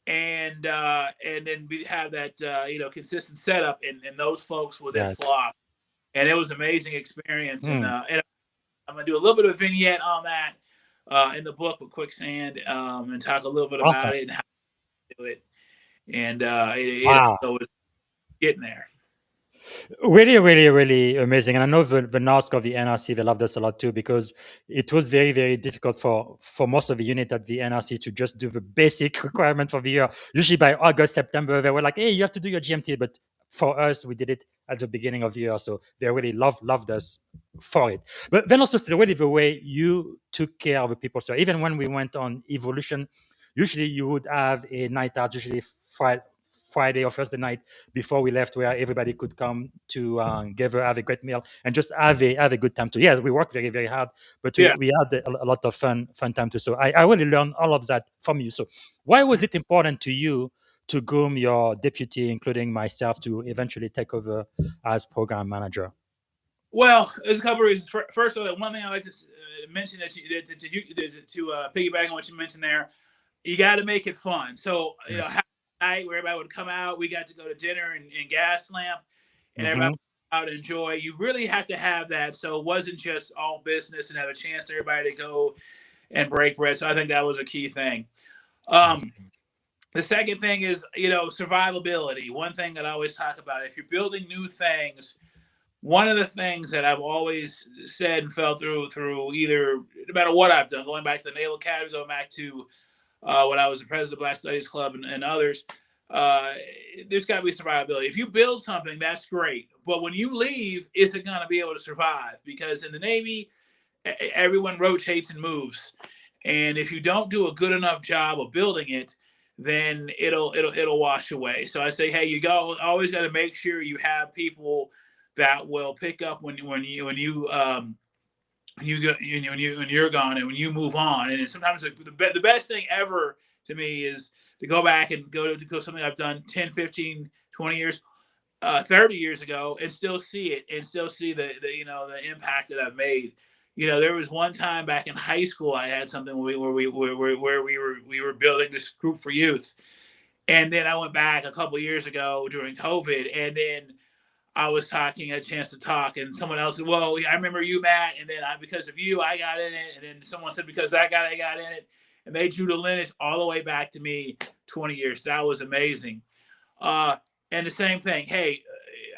and then have that consistent setup, and those folks will then flop. And it was an amazing experience. And I'm gonna do a little bit of a vignette on that in the book with Quicksand, and talk a little bit about it and how to do it. And so it's getting there. Really, really, really amazing. And I know the NOSC of the NRC, they loved us a lot too, because it was very, very difficult for most of the unit at the NRC to just do the basic requirement for the year. Usually by August, September, they were like, hey, you have to do your GMT. But for us, we did it at the beginning of the year. So they really loved us for it. But then also really the way you took care of the people. So even when we went on evolution, usually you would have a night out, usually Friday or Thursday night before we left, where everybody could come to have a great meal and just have a good time too. Yeah, we worked very, very hard, but we had a lot of fun time too. So I really learned all of that from you. So why was it important to you to groom your deputy, including myself, to eventually take over as program manager? Well, there's a couple of reasons. First of all, one thing I like to mention to piggyback on what you mentioned there, you got to make it fun. So night where everybody would come out, we got to go to dinner and gas lamp, and everybody would come out and enjoy. You really had to have that, so it wasn't just all business, and have a chance for everybody to go and break bread. So I think that was a key thing. The second thing is survivability. One thing that I always talk about, if you're building new things, one of the things that I've always said and felt through either, no matter what I've done, going back to the Naval Academy, going back to when I was the president of Black Studies Club and others. There's got to be survivability. If you build something, that's great. But when you leave, is it going to be able to survive? Because in the Navy, everyone rotates and moves. And if you don't do a good enough job of building it, then it'll wash away. So I say, hey, you always got to make sure you have people that will pick up when you're gone and when you move on. And sometimes the best thing ever to me is to go back and go something I've done 10, 15, 20 years, 30 years ago, and still see it and still see the impact that I've made. There was one time back in high school I had something where we were building this group for youth, and then I went back a couple years ago during COVID, and then I was talking, a chance to talk, and someone else said, "Well, I remember you, Matt," and then because of you, I got in it, and then someone said because that guy they got in it, and they drew the lineage all the way back to me 20 years. That was amazing. And the same thing. Hey,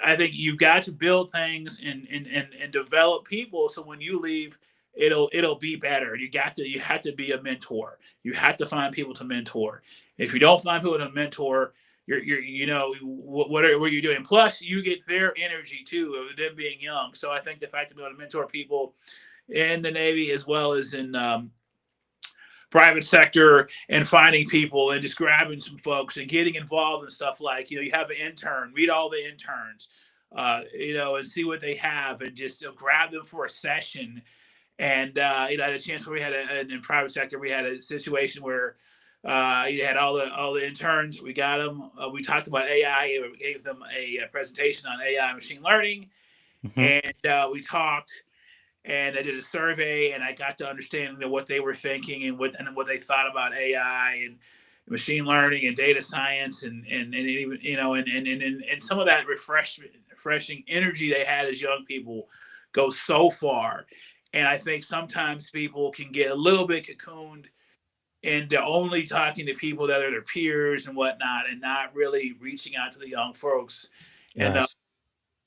I think you've got to build things and develop people. So when you leave, it'll be better. You have to be a mentor. You have to find people to mentor. If you don't find people to mentor, what are you doing? Plus, you get their energy too of them being young. So I think the fact to be able to mentor people in the Navy as well as in private sector and finding people and just grabbing some folks and getting involved in stuff like, you have an intern, meet all the interns, and see what they have and just grab them for a session. And, I had a chance where in private sector, we had a situation where you had all the interns, we got them, we talked about AI, we gave them a presentation on AI machine learning. And we talked, and I did a survey, and I got to understand what they were thinking and what they thought about AI and machine learning and data science and even and some of that refreshing energy they had as young people goes so far. And I think sometimes people can get a little bit cocooned into only talking to people that are their peers and whatnot, and not really reaching out to the young folks. And Yes.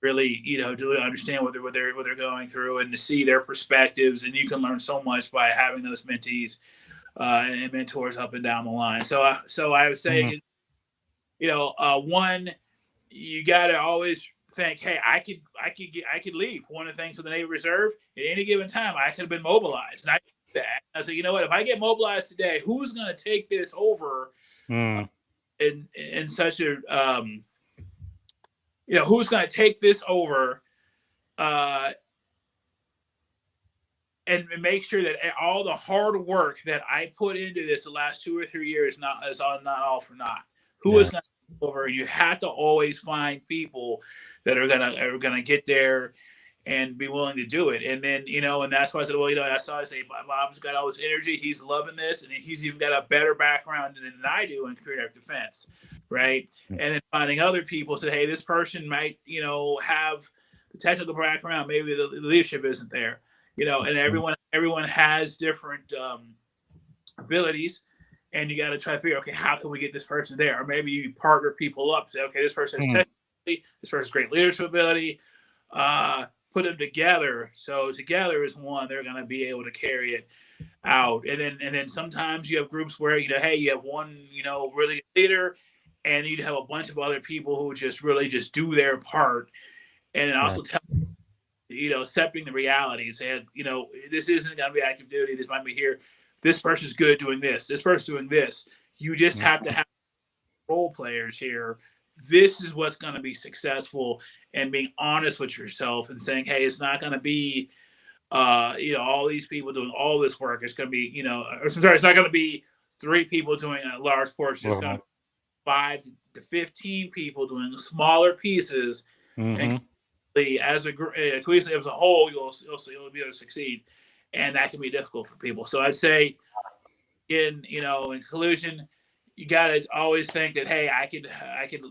really, to understand what they're going through and to see their perspectives. And you can learn so much by having those mentees and mentors up and down the line. So I would say, one, you got to always think, hey, I could leave. One of the things with the Navy Reserve, at any given time, I could have been mobilized. And I did that. I said, you know what, if I get mobilized today, who's going to take this over in such a, who's going to take this over and make sure that all the hard work that I put into this the last 2 or 3 years not all for naught. Who is going to take over? You have to always find people that are gonna get there and be willing to do it. And then, and that's why I said, well, I saw I say Bob's got all this energy, he's loving this, and he's even got a better background than I do in computer defense, right? And then finding other people said, hey, this person might, have the technical background, maybe the leadership isn't there, and everyone has different abilities, and you got to try to figure, okay, how can we get this person there? Or maybe you partner people up, say, okay, this person has technical ability, this person's great leadership ability, put them together. So together as one, they're going to be able to carry it out. And then sometimes you have groups where, hey, you have one, really good leader, and you have a bunch of other people who just really just do their part. And then also tell, accepting the reality and say, this isn't going to be active duty. This might be here. This person's good doing this. This person's doing this. You just have to have role players here. This is what's going to be successful, and being honest with yourself and saying, hey, it's not going to be, all these people doing all this work. It's going to be, it's not going to be 3 people doing a large portion. It's going to be 5 to 15 people doing smaller pieces. And as a cohesively as a whole, you'll be able to succeed. And that can be difficult for people. So I'd say in conclusion, you got to always think that, hey, I could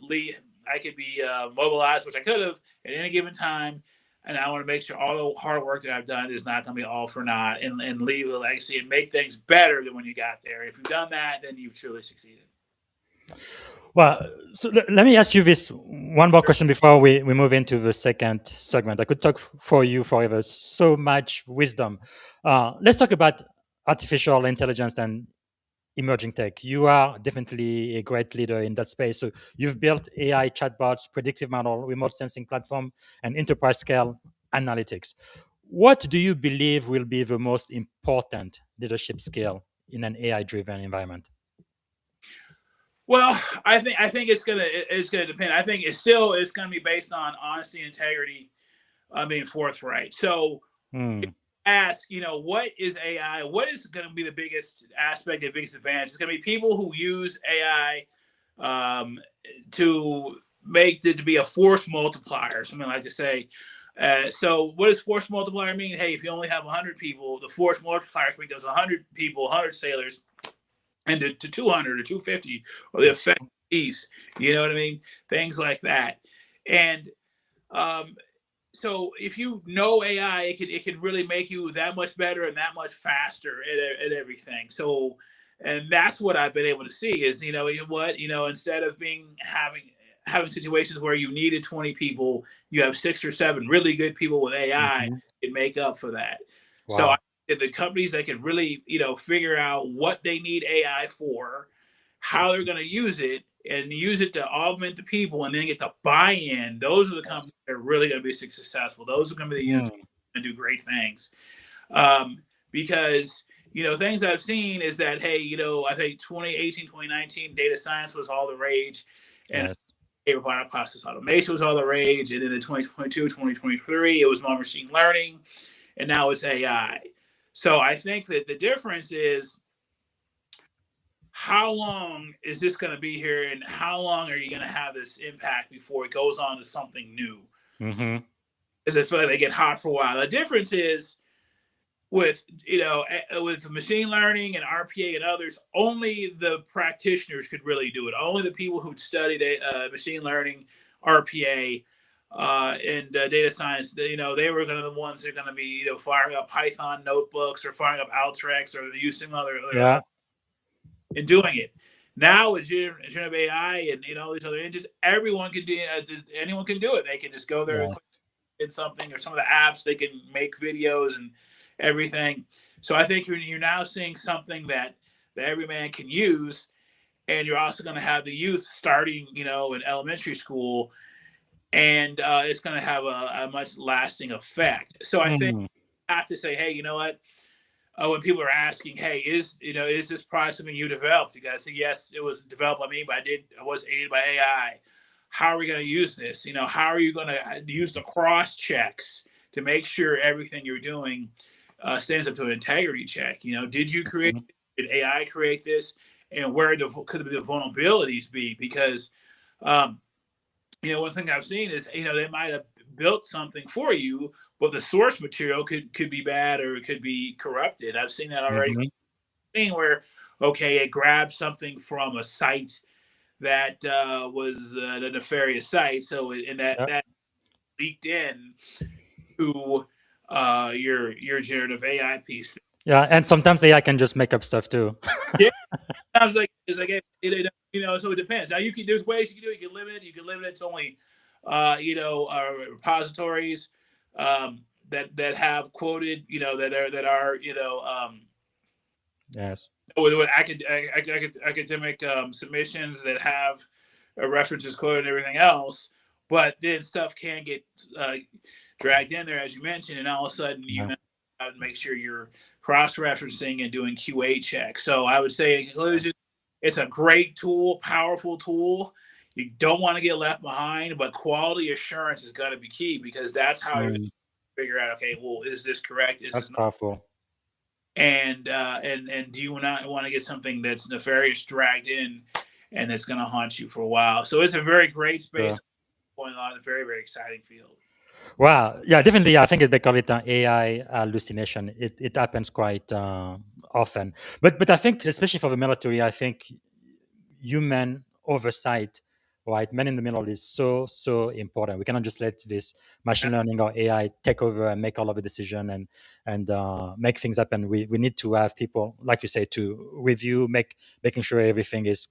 lead, I could be mobilized, which I could have at any given time. And I want to make sure all the hard work that I've done is not going to be all for naught, and leave a legacy and make things better than when you got there. If you've done that, then you've truly succeeded. Well, so let me ask you this one more question before we move into the second segment. I could talk for you forever. So much wisdom. Let's talk about artificial intelligence and emerging tech. You are definitely a great leader in that space. So you've built AI chatbots, predictive model, remote sensing platform, and enterprise scale analytics. What do you believe will be the most important leadership skill in an AI driven environment? Well, I think it's gonna depend. I think it's gonna be based on honesty, integrity, being forthright. So Hmm. ask, what is AI? What is going to be the biggest aspect, the biggest advantage? It's going to be people who use AI um, to make it to be a force multiplier, something like to say. So, what does force multiplier mean? Hey, if you only have 100 people, the force multiplier can make those 100 people, 100 sailors, and to 200 or 250, or the effect piece. You know what I mean? Things like that. And um, so if you know AI, it can really make you that much better and that much faster at everything. So, and that's what I've been able to see is instead of having situations where you needed 20 people, you have 6 or 7 really good people with AI Mhm. can make up for that. So Wow. the companies that can really figure out what they need AI for, how they're going to use it, and use it to augment the people and then get the buy-in. Those are the companies that are really going to be successful. Those are going to be the units Hmm. that do great things. Because things I've seen is that, hey, I think 2018, 2019, data science was all the rage, and Yes. robotic process automation was all the rage, and then in 2022, 2023, it was more machine learning, and now it's AI. So I think that the difference is, how long is this going to be here, and how long are you going to have this impact before it goes on to something new? Hmm. Because I feel like they get hot for a while. The difference is with with machine learning and RPA and others, only the practitioners could really do it. Only the people who studied machine learning, RPA, and data science. They were going to the ones that are going to be firing up Python notebooks or firing up Altrex or using other Yeah. and doing it. Now with generative AI and all these other engines, everyone can do. Anyone can do it. They can just go there and Yes. click in something, or some of the apps they can make videos and everything. So I think you're now seeing something that every man can use, and you're also going to have the youth starting, in elementary school, and it's going to have a much lasting effect. So I think Hmm. I have to say, hey, you know what? When people are asking, "Hey, is this product something you developed?" You guys say, "Yes, it was developed by me, but I was aided by AI." How are we going to use this? How are you going to use the cross checks to make sure everything you're doing stands up to an integrity check? Did you create? Mhm. Did AI create this? And where could the vulnerabilities be? Because one thing I've seen is, they might have built something for you, but the source material could be bad, or it could be corrupted. I've seen that already. Mhm. Seen where, okay, it grabbed something from a site that was the nefarious site, so and Yeah. that leaked in to your generative AI piece. Yeah. And sometimes AI can just make up stuff too. Yeah, I was like, it's like, so it depends. Now there's ways you can do it. You can limit it to only, repositories that have quoted, that are Yes. with academic submissions that have references quoted and everything else. But then stuff can get uh, dragged in there, as you mentioned, and all of a sudden you Yeah. have to make sure you're cross-referencing and doing QA checks. So I would say, in conclusion, it's a great tool, powerful tool. You don't want to get left behind, but quality assurance is going to be key, because that's how you're going Mm. to figure out, okay, well, is this correct? Is That's this not? powerful. And do you not want to get something that's nefarious dragged in, and it's going to haunt you for a while? So it's a very great Yeah. space going on, a very, very exciting field. Wow. Yeah, definitely. I think they call it AI hallucination. It happens quite often. But I think, especially for the military, I think human oversight, right, man in the middle is so important. We cannot just let this machine learning or AI take over and make all of the decision and make things happen. We need to have people, like you say, to review, making sure everything is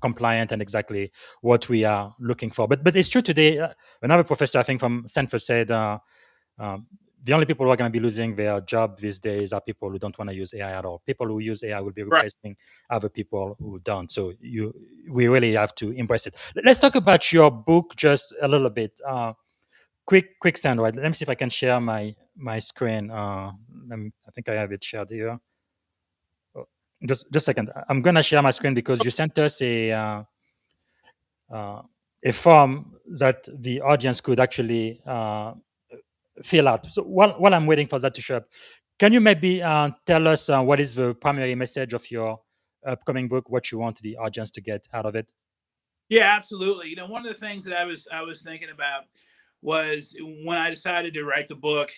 compliant and exactly what we are looking for. But it's true today. Another professor, I think from Stanford, said um, the only people who are going to be losing their job these days are people who don't want to use AI at all. People who use AI will be Right. replacing other people who don't. So we really have to embrace it. Let's talk about your book just a little bit. Quick sound, right? Let me see if I can share my screen. I think I have it shared here. Oh, just a second. I'm going to share my screen because you sent us a form that the audience could actually fill out. So while I'm waiting for that to show up, can you maybe tell us what is the primary message of your upcoming book? What you want the audience to get out of it? Yeah, absolutely. You know, one of the things that I was thinking about was when I decided to write the book.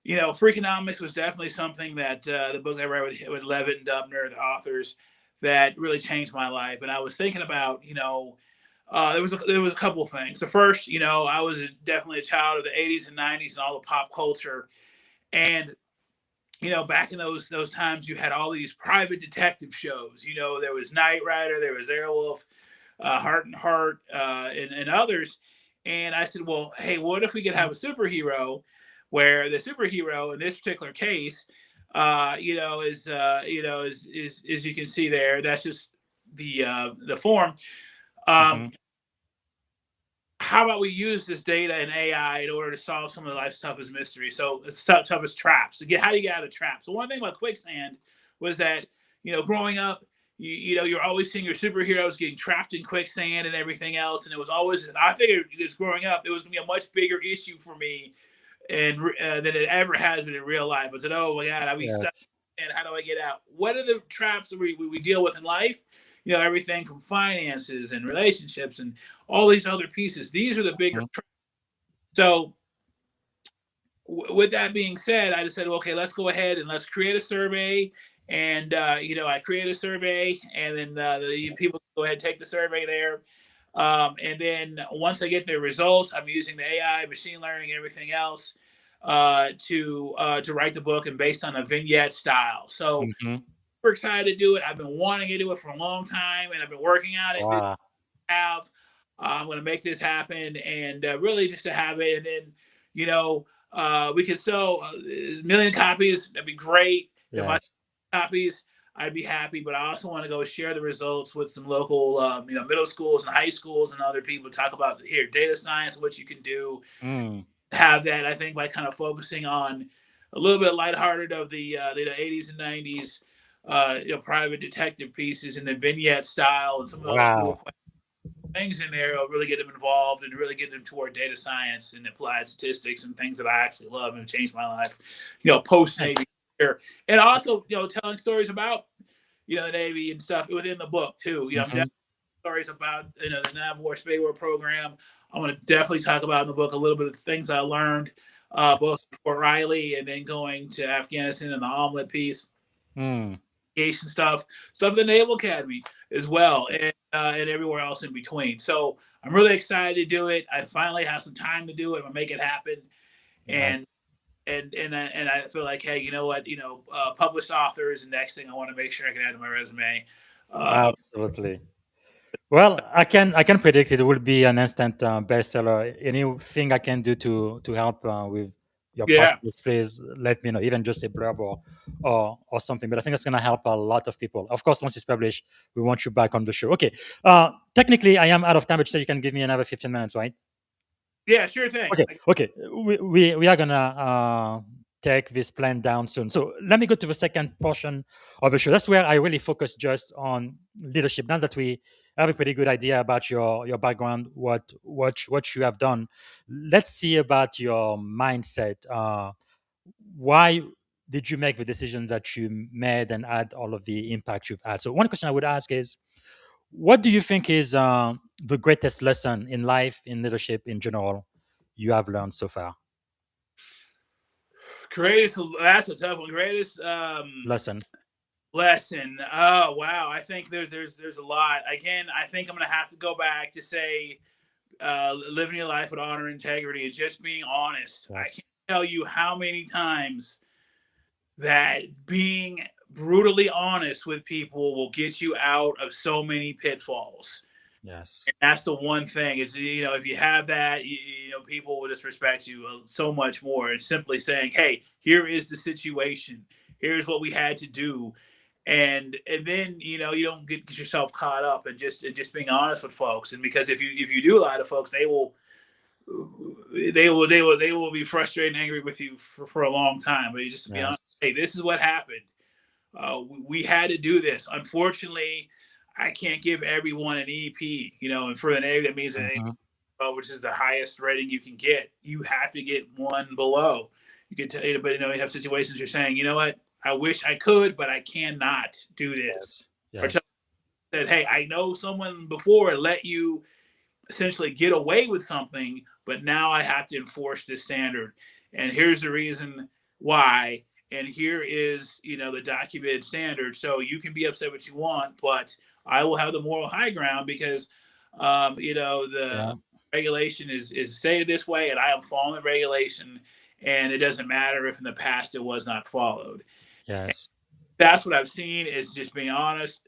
You know, Freakonomics was definitely something that the book I read with Levitt and Dubner, the authors, that really changed my life. And I was thinking about, there was a couple of things. The first, I was definitely a child of the '80s and '90s and all the pop culture, and back in those times, you had all these private detective shows. You know, there was Knight Rider, there was Airwolf, Heart and Heart, and others. And I said, well, hey, what if we could have a superhero where the superhero in this particular case, is you can see there, that's just the form. Um, Mm-hmm. how about we use this data and AI in order to solve some of the life's toughest mysteries? So it's toughest traps. How do you get out of the trap? So one thing about quicksand was that, growing up, you're always seeing your superheroes getting trapped in quicksand and everything else. And it was always, I think just growing up, it was going to be a much bigger issue for me and than it ever has been in real life. I said, oh my God, I'll be stuck. Yes. And how do I get out? What are the traps that we deal with in life? Everything from finances and relationships and all these other pieces. These are the bigger Mhm. traps. So with that being said, I just said, okay, let's go ahead and let's create a survey. And I create a survey, and then the people go ahead and take the survey there. And then once I get the results, I'm using the AI, machine learning, and everything else to write the book, and based on a vignette style. So Mhm. we're excited to do it. I've been wanting to do it for a long time, and I've been working on it. Wow. I'm going to make this happen, and really just to have it. And then, we could sell a million copies. That'd be great. If I Yes. sell copies, I'd be happy. But I also want to go share the results with some local, middle schools and high schools and other people. Talk about here data science, what you can do. Mm. Have that, I think, by kind of focusing on a little bit lighthearted of the '80s and '90s, private detective pieces in the vignette style and some of the other cool Wow. things in there. I'll really get them involved and really get them toward data science and applied statistics and things that I actually love and changed my life. Post And Navy here, and also telling stories about the Navy and stuff within the book too. I'm definitely mhm. stories about the Naval SPAWAR program. I want to definitely talk about in the book a little bit of the things I learned, both at Fort Riley and then going to Afghanistan and the omelet piece, Mm. aviation stuff at the Naval Academy as well, and everywhere else in between. So I'm really excited to do it. I finally have some time to do it. I'm gonna make it happen, Right. and I feel like, hey, you know what? Published author is the next thing I want to make sure I can add to my resume. Uh, Absolutely. Well, I can predict it will be an instant bestseller. Anything I can do to help with your yeah, process, please let me know. Even just a blurb or something. But I think it's gonna help a lot of people. Of course, once it's published, we want you back on the show. Okay. Technically, I am out of time, but so you can give me another 15 minutes, right? yeah, sure thing. Okay. We are gonna take this plan down soon. So let me go to the second portion of the show. That's where I really focus just on leadership. Now that we have a pretty good idea about your background, what you have done, let's see about your mindset. Why did you make the decisions that you made and add all of the impact you've had? So one question I would ask is, what do you think is the greatest lesson in life, in leadership in general, you have learned so far? Greatest, that's a tough one. Greatest Lesson. lesson. Oh wow, I think there's a lot. Again, I think I'm gonna have to go back to say living your life with honor and integrity and just being honest. I Yes. can't tell you how many times that being brutally honest with people will get you out of so many pitfalls. Yes. And that's the one thing is, if you have that, people will just respect you so much more. It's simply saying, hey, here is the situation. Here's what we had to do. And then, you don't get yourself caught up and just being honest with folks. And because if you do lie to folks, they will be frustrated and angry with you for a long time. But you just be honest, Yes. hey, this is what happened. We had to do this. Unfortunately, I can't give everyone an EP, and for the Navy, that means an Mm-hmm. A, which is the highest rating you can get. You have to get one below. You can tell, but you have situations you're saying, you know what, I wish I could, but I cannot do this. Yes. Or tell Yes. said, hey, I know someone before let you essentially get away with something, but now I have to enforce this standard. And here's the reason why. And here is, the documented standard. So you can be upset what you want, but I will have the moral high ground because, the Yeah. regulation is stated this way, and I am following the regulation. And it doesn't matter if in the past it was not followed. Yes. That's what I've seen is just being honest,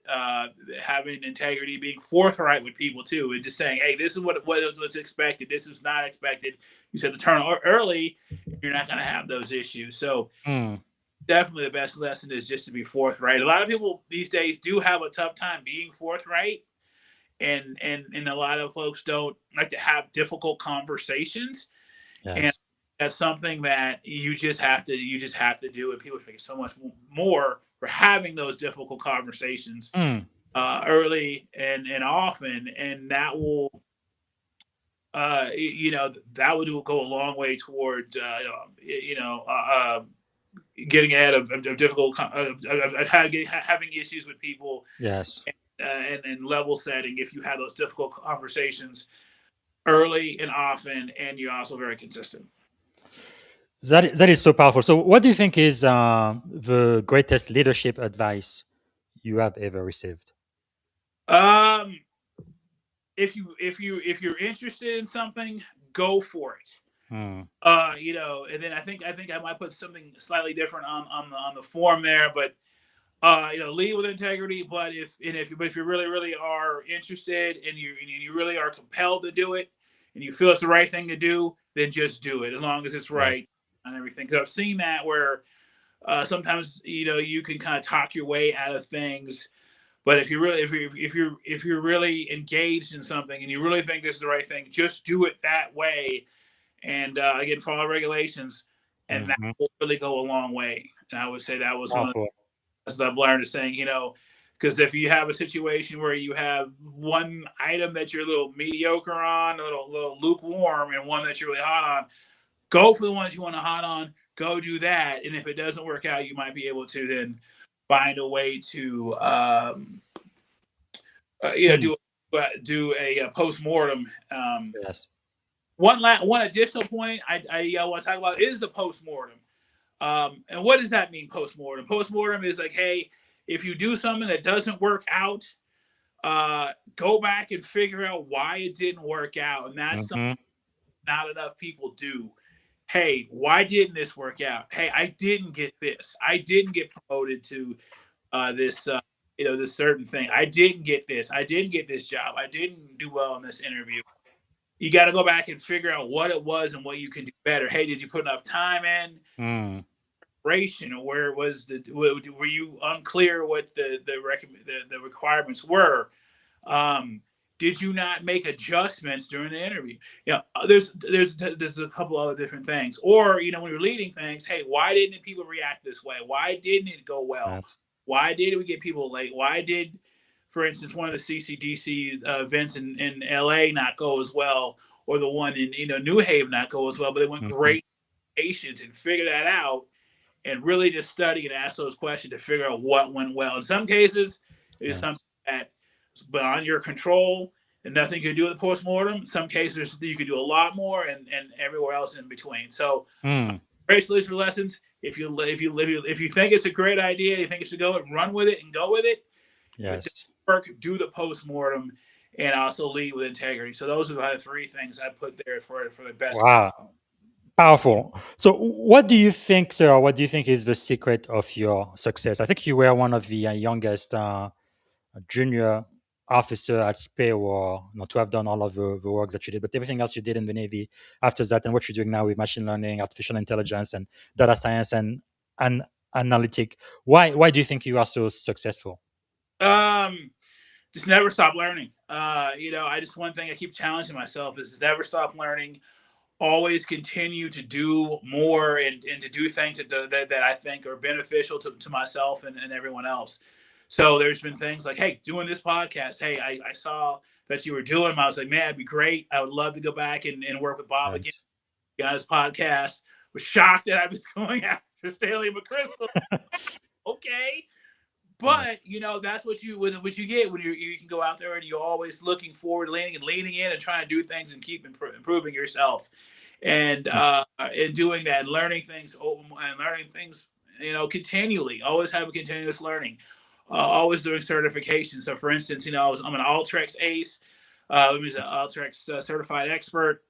having integrity, being forthright with people too, and just saying, "Hey, this is what was expected. This is not expected. You said to turn early, you're not going to have those issues." So Mm. definitely, the best lesson is just to be forthright. A lot of people these days do have a tough time being forthright, and a lot of folks don't like to have difficult conversations, and Yes. that's something that you just have to do, and people make so much more for having those difficult conversations Mm. early and often, and that will go a long way toward getting ahead of difficult having issues with people, Yes. and level setting if you have those difficult conversations early and often, and you're also very consistent. That is so powerful. So, what do you think is the greatest leadership advice you have ever received? Um, if you're interested in something, go for it. Mm. And then I think I might put something slightly different on the form there, but lead with integrity. But if you really are interested, and you really are compelled to do it, and you feel it's the right thing to do, then just do it as long as it's Yes. right and everything. Because I've seen that where sometimes you can kind of talk your way out of things. But if you're really engaged in something and you really think this is the right thing, just do it that way. And again, follow regulations, and that Mm-hmm. will really go a long way. And I would say that was one of Powerful. the lessons I've learned is saying, because if you have a situation where you have one item that you're a little mediocre on, a little lukewarm, and one that you're really hot on, go for the ones you want to hot on. Go do that, and if it doesn't work out, you might be able to then find a way to Mm. do a post mortem. Yes. One additional point I want to talk about is the post mortem. And what does that mean, post mortem? Post mortem is like, hey, if you do something that doesn't work out, go back and figure out why it didn't work out, and that's something Mm-hmm. not enough people do. Hey, why didn't this work out? Hey, I didn't get this. I didn't get promoted to this this certain thing. I didn't get this. I didn't get this job. I didn't do well in this interview. You got to go back and figure out what it was and what you can do better. Hey, did you put enough time in? Mm. Or where was were you unclear what the requirements were? Um, did you not make adjustments during the interview? There's a couple other different things. Or when you're leading things, hey, why didn't people react this way? Why didn't it go well? Yes. Why did we get people late? Why did, for instance, one of the CCDC events in LA not go as well, or the one in New Haven not go as well? But they went Mm-hmm. great patience and figure that out, and really just study and ask those questions to figure out what went well. In some cases, it is Yeah. something that is beyond your control and nothing you can do with the postmortem. In some cases, you can do a lot more, and everywhere else in between. So, Mm. great solution lessons. If you think it's a great idea, you think it should go, run with it and go with it. If it Yes. doesn't work, do the postmortem, and also lead with integrity. So those are the three things I put there for the best. Wow. Powerful. So, what do you think, sir? What do you think is the secret of your success? I think you were one of the youngest junior officer at SPAWAR, to have done all of the work that you did, but everything else you did in the Navy after that, and what you're doing now with machine learning, artificial intelligence, and data science and analytic. Why do you think you are so successful? Just never stop learning. I just one thing I keep challenging myself is never stop learning. Always continue to do more and to do things that I think are beneficial to myself and everyone else. So there's been things like, hey, doing this podcast. Hey, I saw that you were doing them. I was like, man, it'd be great. I would love to go back and work with Bob again. Yes. Got his podcast. Was shocked that I was going after Stanley McChrystal. Okay. But that's what you get when you can go out there and you're always looking forward, leaning in, and trying to do things and keep improving yourself, and doing that, and learning things continually. Always have a continuous learning, always doing certifications. So, for instance, I'm an Altrex ACE, which is an Altrex certified expert,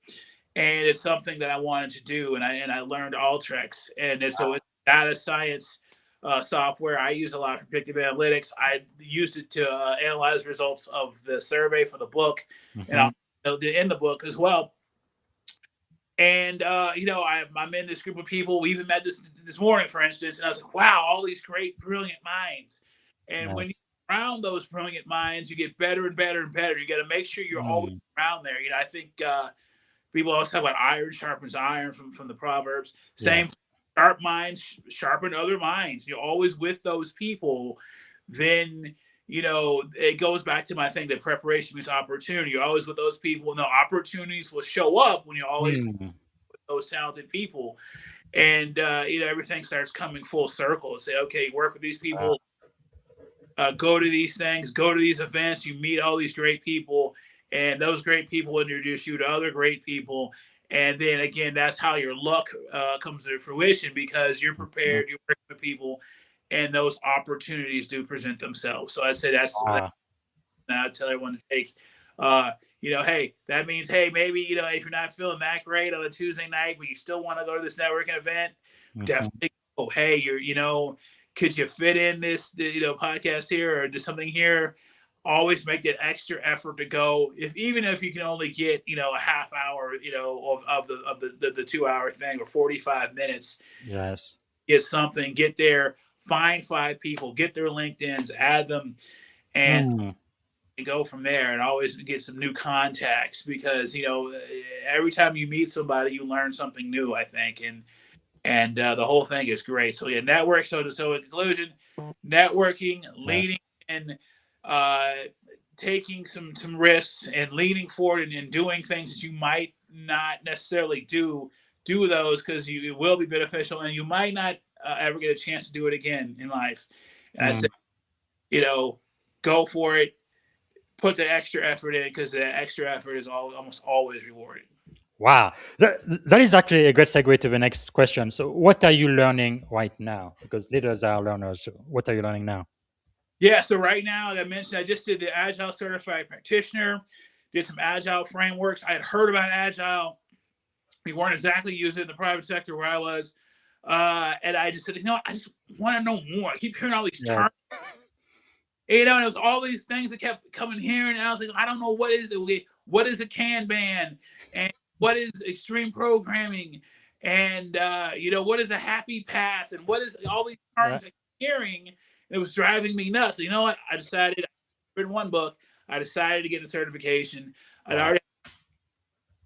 and it's something that I wanted to do, and I learned Altrex, and it's data science software. I use a lot for predictive analytics. I used it to analyze results of the survey for the book, and I'll in the book as well. And I'm in this group of people. We even met this morning, for instance, and I was like, wow, all these great, brilliant minds. And when you're around those brilliant minds, you get better and better and better. You got to make sure you're always around there. I think people always talk about iron sharpens iron from the Proverbs. Same. Sharp minds sharpen other minds. You're always with those people. Then, it goes back to my thing that preparation means opportunity. You're always with those people, and the opportunities will show up when you're always with those talented people. And, everything starts coming full circle. Say, okay, work with these people, go to these things, go to these events, you meet all these great people, and those great people introduce you to other great people. And then again, that's how your luck comes to fruition, because you're prepared, you're working with people, and those opportunities do present themselves. So I say that's I tell everyone to take. Hey, that means, hey, maybe if you're not feeling that great on a Tuesday night, but you still want to go to this networking event, definitely go. Hey, could you fit in this podcast here or do something here? Always make that extra effort to go. Even if you can only get a half hour of the 2 hour thing, or 45 minutes. Yes. Get something. Get there. Find 5 people. Get their LinkedIn's. Add them, and go from there. And always get some new contacts, because every time you meet somebody, you learn something new, I think, and the whole thing is great. So network. So in conclusion, networking, leading, and taking some risks, and leaning forward and doing things that you might not necessarily do those, because it will be beneficial, and you might not ever get a chance to do it again in life. And I say, go for it, put the extra effort in, because the extra effort is almost always rewarded. Wow. That is actually a great segue to the next question. So what are you learning right now? Because leaders are learners. So what are you learning now? Yeah, so right now, like I mentioned, I just did the Agile Certified Practitioner, did some Agile frameworks. I had heard about Agile. We weren't exactly using it in the private sector where I was. And I just said, I just want to know more. I keep hearing all these terms. And it was all these things that kept coming here. And I was like, I don't know, what is it? What is a Kanban? And what is extreme programming? And, what is a happy path? And what is all these terms I keep hearing? It was driving me nuts. So you know what? I decided, I read one book. I decided to get a certification. I'd already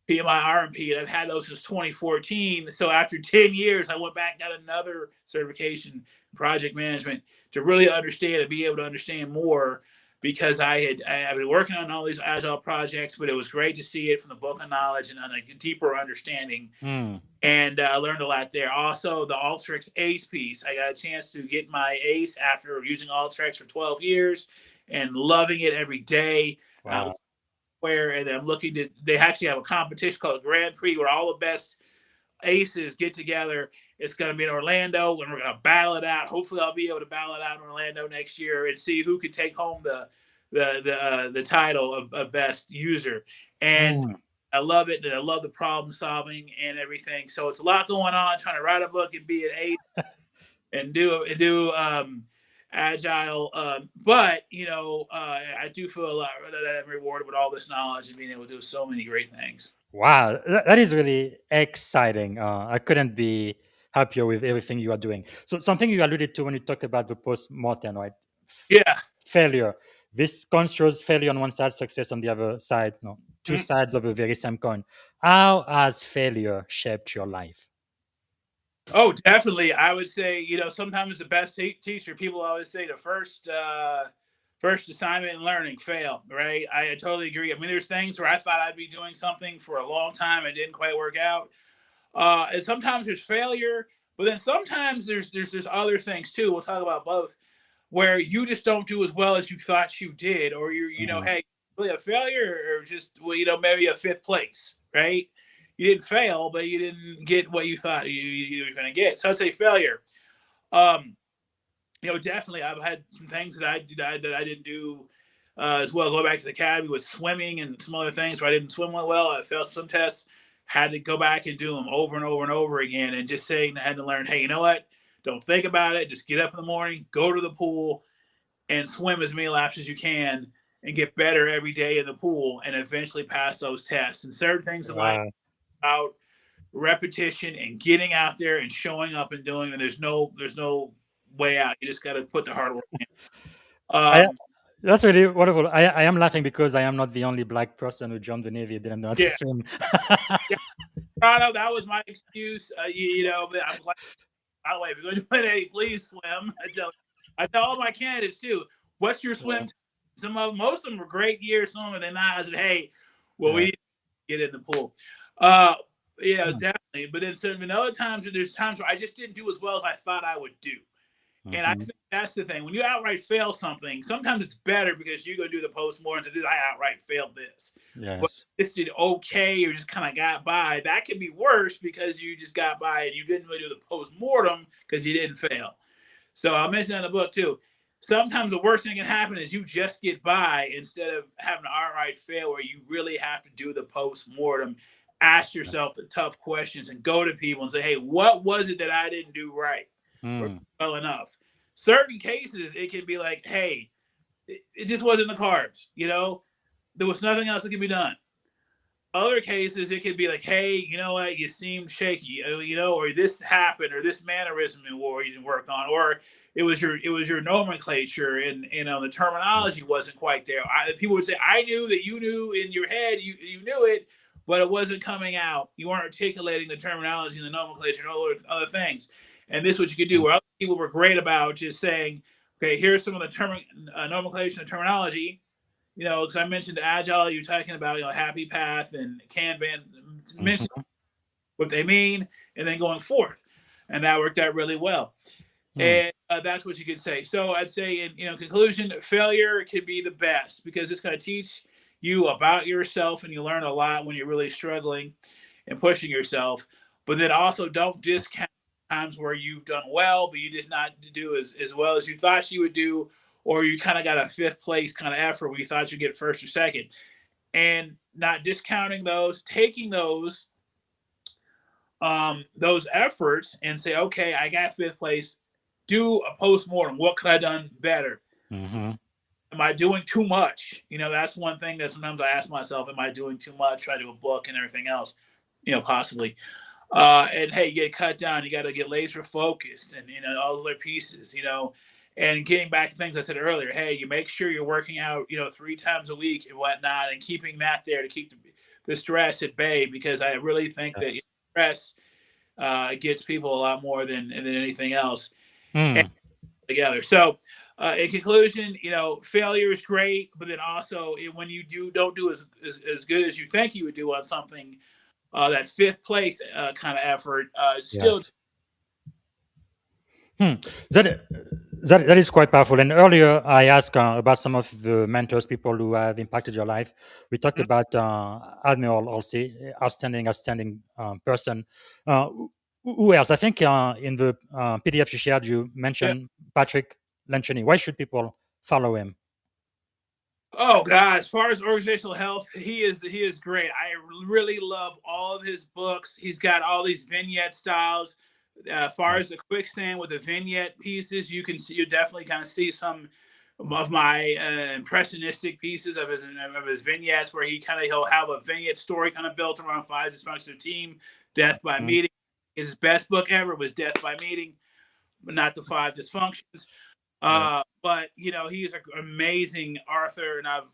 PMI, RMP, and I've had those since 2014. So after 10 years, I went back and got another certification in project management to really understand and be able to understand more, because I've been working on all these Agile projects, but it was great to see it from the book of knowledge and on a deeper understanding. And I learned a lot there. Also, the Alteryx ACE piece. I got a chance to get my ACE after using Alteryx for 12 years and loving it every day. Wow. And I'm looking to, they actually have a competition called Grand Prix, where all the best aces get together. It's going to be in Orlando, and we're going to battle it out. Hopefully I'll be able to battle it out in Orlando next year and see who could take home the title of best user. And I love it, and I love the problem solving and everything. So it's a lot going on, trying to write a book and be an ace and do agile. But I do feel a lot that I'm rewarded with all this knowledge and being able to do so many great things. Wow, that is really exciting. I couldn't be happier with everything you are doing. So something you alluded to when you talked about the post-mortem, right? Yeah. Failure. This construes failure on one side, success on the other side. No, two Mhm. sides of a very same coin. How has failure shaped your life? Oh, definitely. I would say, sometimes the best teacher, people always say the first assignment in learning, fail, right? I totally agree. I mean, there's things where I thought I'd be doing something for a long time and it didn't quite work out. And sometimes there's failure, but then sometimes there's other things too. We'll talk about both, where you just don't do as well as you thought you did, or Mhm. hey, really a failure, or just maybe a fifth place, right? You didn't fail, but you didn't get what you thought you were going to get. So I'd say failure. Um, definitely, I've had some things that I didn't do as well. Go back to the academy with swimming and some other things where I didn't swim well. I failed some tests, had to go back and do them over and over and over again, and just saying I had to learn, hey, you know what? Don't think about it. Just get up in the morning, go to the pool, and swim as many laps as you can, and get better every day in the pool, and eventually pass those tests. And certain things in life Wow. about repetition and getting out there and showing up and doing. And there's no way out. You just got to put the hard work in. I, Um, that's really wonderful. I am laughing because I am not the only black person who joined the Navy didn't know how to yeah, swim. yeah, Toronto, that was my excuse. But I'm glad. By the way, if you're going to play Navy, please swim. I tell all my candidates too. What's your swim? Yeah, Time? Most of them were great years. Some of them they're not. I said, hey, well, we yeah. need to get in the pool. Uh, Hmm. definitely. But then certain other times, there's times where I just didn't do as well as I thought I would do. And I Mhm. think that's the thing. When you outright fail something, sometimes it's better because you go do the post-mortem and say, I outright failed this. But Yes. this did okay or just kind of got by. That can be worse because you just got by and you didn't really do the post-mortem because you didn't fail. So I'll mention that in the book too. Sometimes the worst thing that can happen is you just get by instead of having an outright fail where you really have to do the post-mortem, ask yourself the tough questions and go to people and say, hey, what was it that I didn't do right or Mm. well enough? Certain cases, it can be like, hey, it just wasn't the cards, There was nothing else that could be done. Other cases, it could be like, hey, you know what, you seemed shaky, or this happened, or this mannerism in war you didn't work on, or it was your nomenclature and the terminology wasn't quite there. People would say, I knew that you knew in your head, you knew it, but it wasn't coming out. You weren't articulating the terminology and the nomenclature and other things. And this is what you could do. Where other people were great about just saying, okay, here's some of the nomenclature and terminology, because I mentioned agile, you're talking about, happy path and Kanban, mention Mhm. what they mean, and then going forth, and that worked out really well. Mm. And that's what you could say. So I'd say, in conclusion, failure can be the best because it's going to teach you about yourself, and you learn a lot when you're really struggling and pushing yourself. But then also don't discount times where you've done well, but you did not do as well as you thought you would do, or you kind of got a fifth place kind of effort where you thought you'd get first or second, and not discounting those, taking those efforts and say, okay, I got fifth place. Do a post-mortem. What could I have done better? Mhm. Am I doing too much? That's one thing that sometimes I ask myself, am I doing too much? Try to do a book and everything else, possibly. And hey, you get cut down. You got to get laser focused, and all the other pieces. And getting back to things I said earlier. Hey, you make sure you're working out, 3 times a week and whatnot, and keeping that there to keep the stress at bay. Because I really think that Yes. stress gets people a lot more than anything else Mm. together. So, in conclusion, failure is great, but then also when you don't do as good as you think you would do on something, that fifth place kind of effort still. Yes. Hmm. That, that is quite powerful. And earlier, I asked about some of the mentors, people who have impacted your life. We talked about Admiral Halsey, outstanding person. Who else? I think in the PDF you shared, you Yeah. mentioned Patrick Lencioni. Why should people follow him? Oh God! As far as organizational health, he is great. I really love all of his books. He's got all these vignette styles. Far as the quicksand with the vignette pieces, you definitely kind of see some of my impressionistic pieces of his vignettes, where he'll have a vignette story kind of built around 5 dysfunctional team, death by meeting. His best book ever was Death by Meeting, but not the 5 dysfunctions. But he's an amazing author, and I've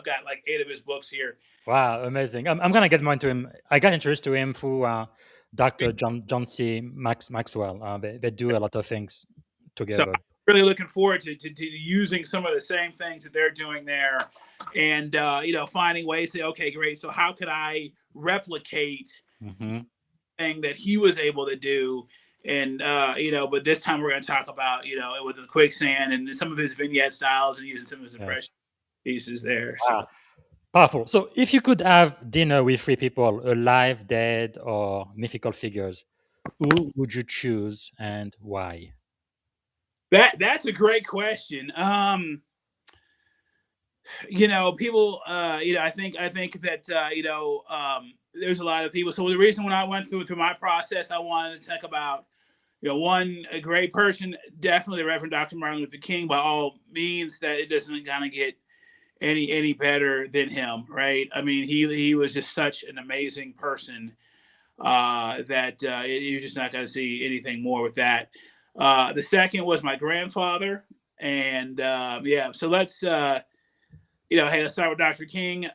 got like 8 of his books here. Wow, amazing! I'm gonna get more into him. I got introduced to him through Dr. John C. Maxwell. They do a lot of things together. So I'm really looking forward to using some of the same things that they're doing there, and finding ways to say, okay, great. So how could I replicate thing that he was able to do? And but this time we're going to talk about with the quicksand and some of his vignette styles, and using some of his impression pieces there. Wow. Powerful. So if you could have dinner with 3 people, alive, dead, or mythical figures, who would you choose and why? That's a great question. People, I think that there's a lot of people. So the reason when I went through my process, I wanted to talk about a great person, definitely the Reverend Dr. Martin Luther King, by all means. That it doesn't kind of get any better than him, right? I mean, he was just such an amazing person that you're just not going to see anything more with that. The second was my grandfather, and so let's let's start with Dr. King.